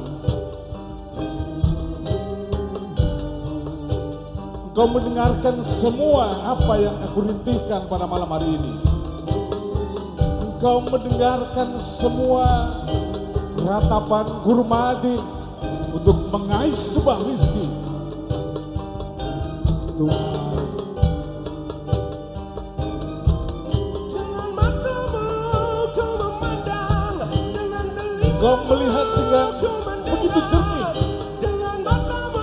Engkau mendengarkan semua apa yang aku rintihkan pada malam hari ini. Engkau mendengarkan semua ratapan Guru Madin untuk mengais sebuah rizki. Tuhan, dengan matamu ku memandang, dengan telinga Engkau melihat dengan begitu jernih. dengan matamu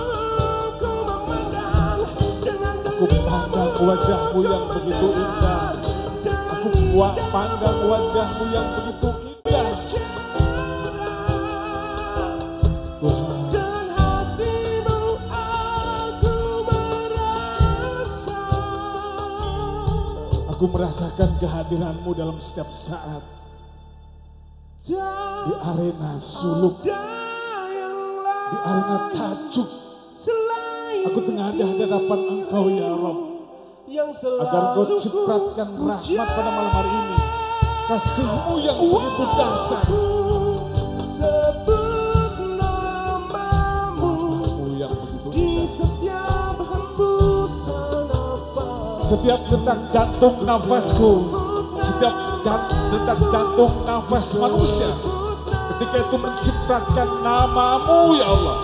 ku memandang, dengan Aku pandang wajahmu yang begitu indah. Aku pandang wajahmu yang begitu indah. Tuhan, dan hatimu aku merasa. aku merasakan kehadiranmu dalam setiap saat. Di arena suluk, Ada yang di arena tajuk, selain aku tengadah di hadapan Engkau ya Rob. yang selalu Agar Engkau ku cipratkan rahmat pada malam hari ini. Kasih-Mu yang begitu dahsyat. sebut namamu Namamu yang begitu di indah. setiap hembusan nafas. Setiap detak jantung nafasku, setiap detak jantung nafas manusia, ketika itu menciptakan namamu ya Allah,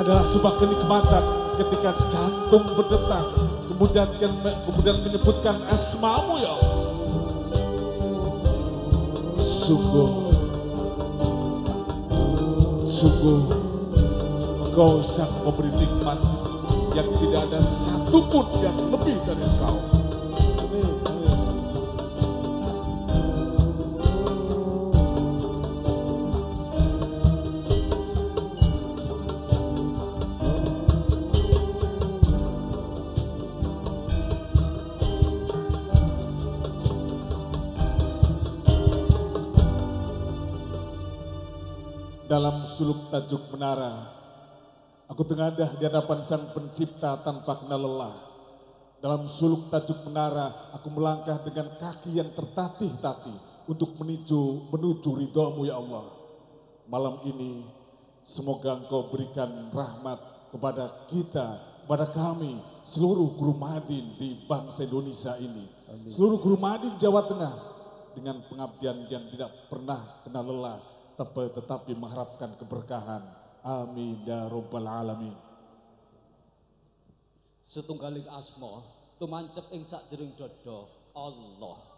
adalah sebuah kenikmatan ketika jantung berdetak, kemudian menyebutkan asmamu ya Allah. Sungguh Engkau sang pemberi nikmat yang tidak ada satupun yang lebih dari Engkau. Dalam suluk tajuk menara, aku tengadah di hadapan Sang Pencipta tanpa kenal lelah. Dalam suluk tajuk menara, aku melangkah dengan kaki yang tertatih-tatih untuk menuju ridho-Mu ya Allah. Malam ini, semoga Engkau berikan rahmat kepada kita, kepada kami, seluruh guru madin di bangsa Indonesia ini. Seluruh guru madin Jawa Tengah dengan pengabdian yang tidak pernah kenal lelah, tetapi mengharapkan keberkahan. Amin ya rabbal alamin. Setunggaling asma tumancep ing sakjroning dada Allah.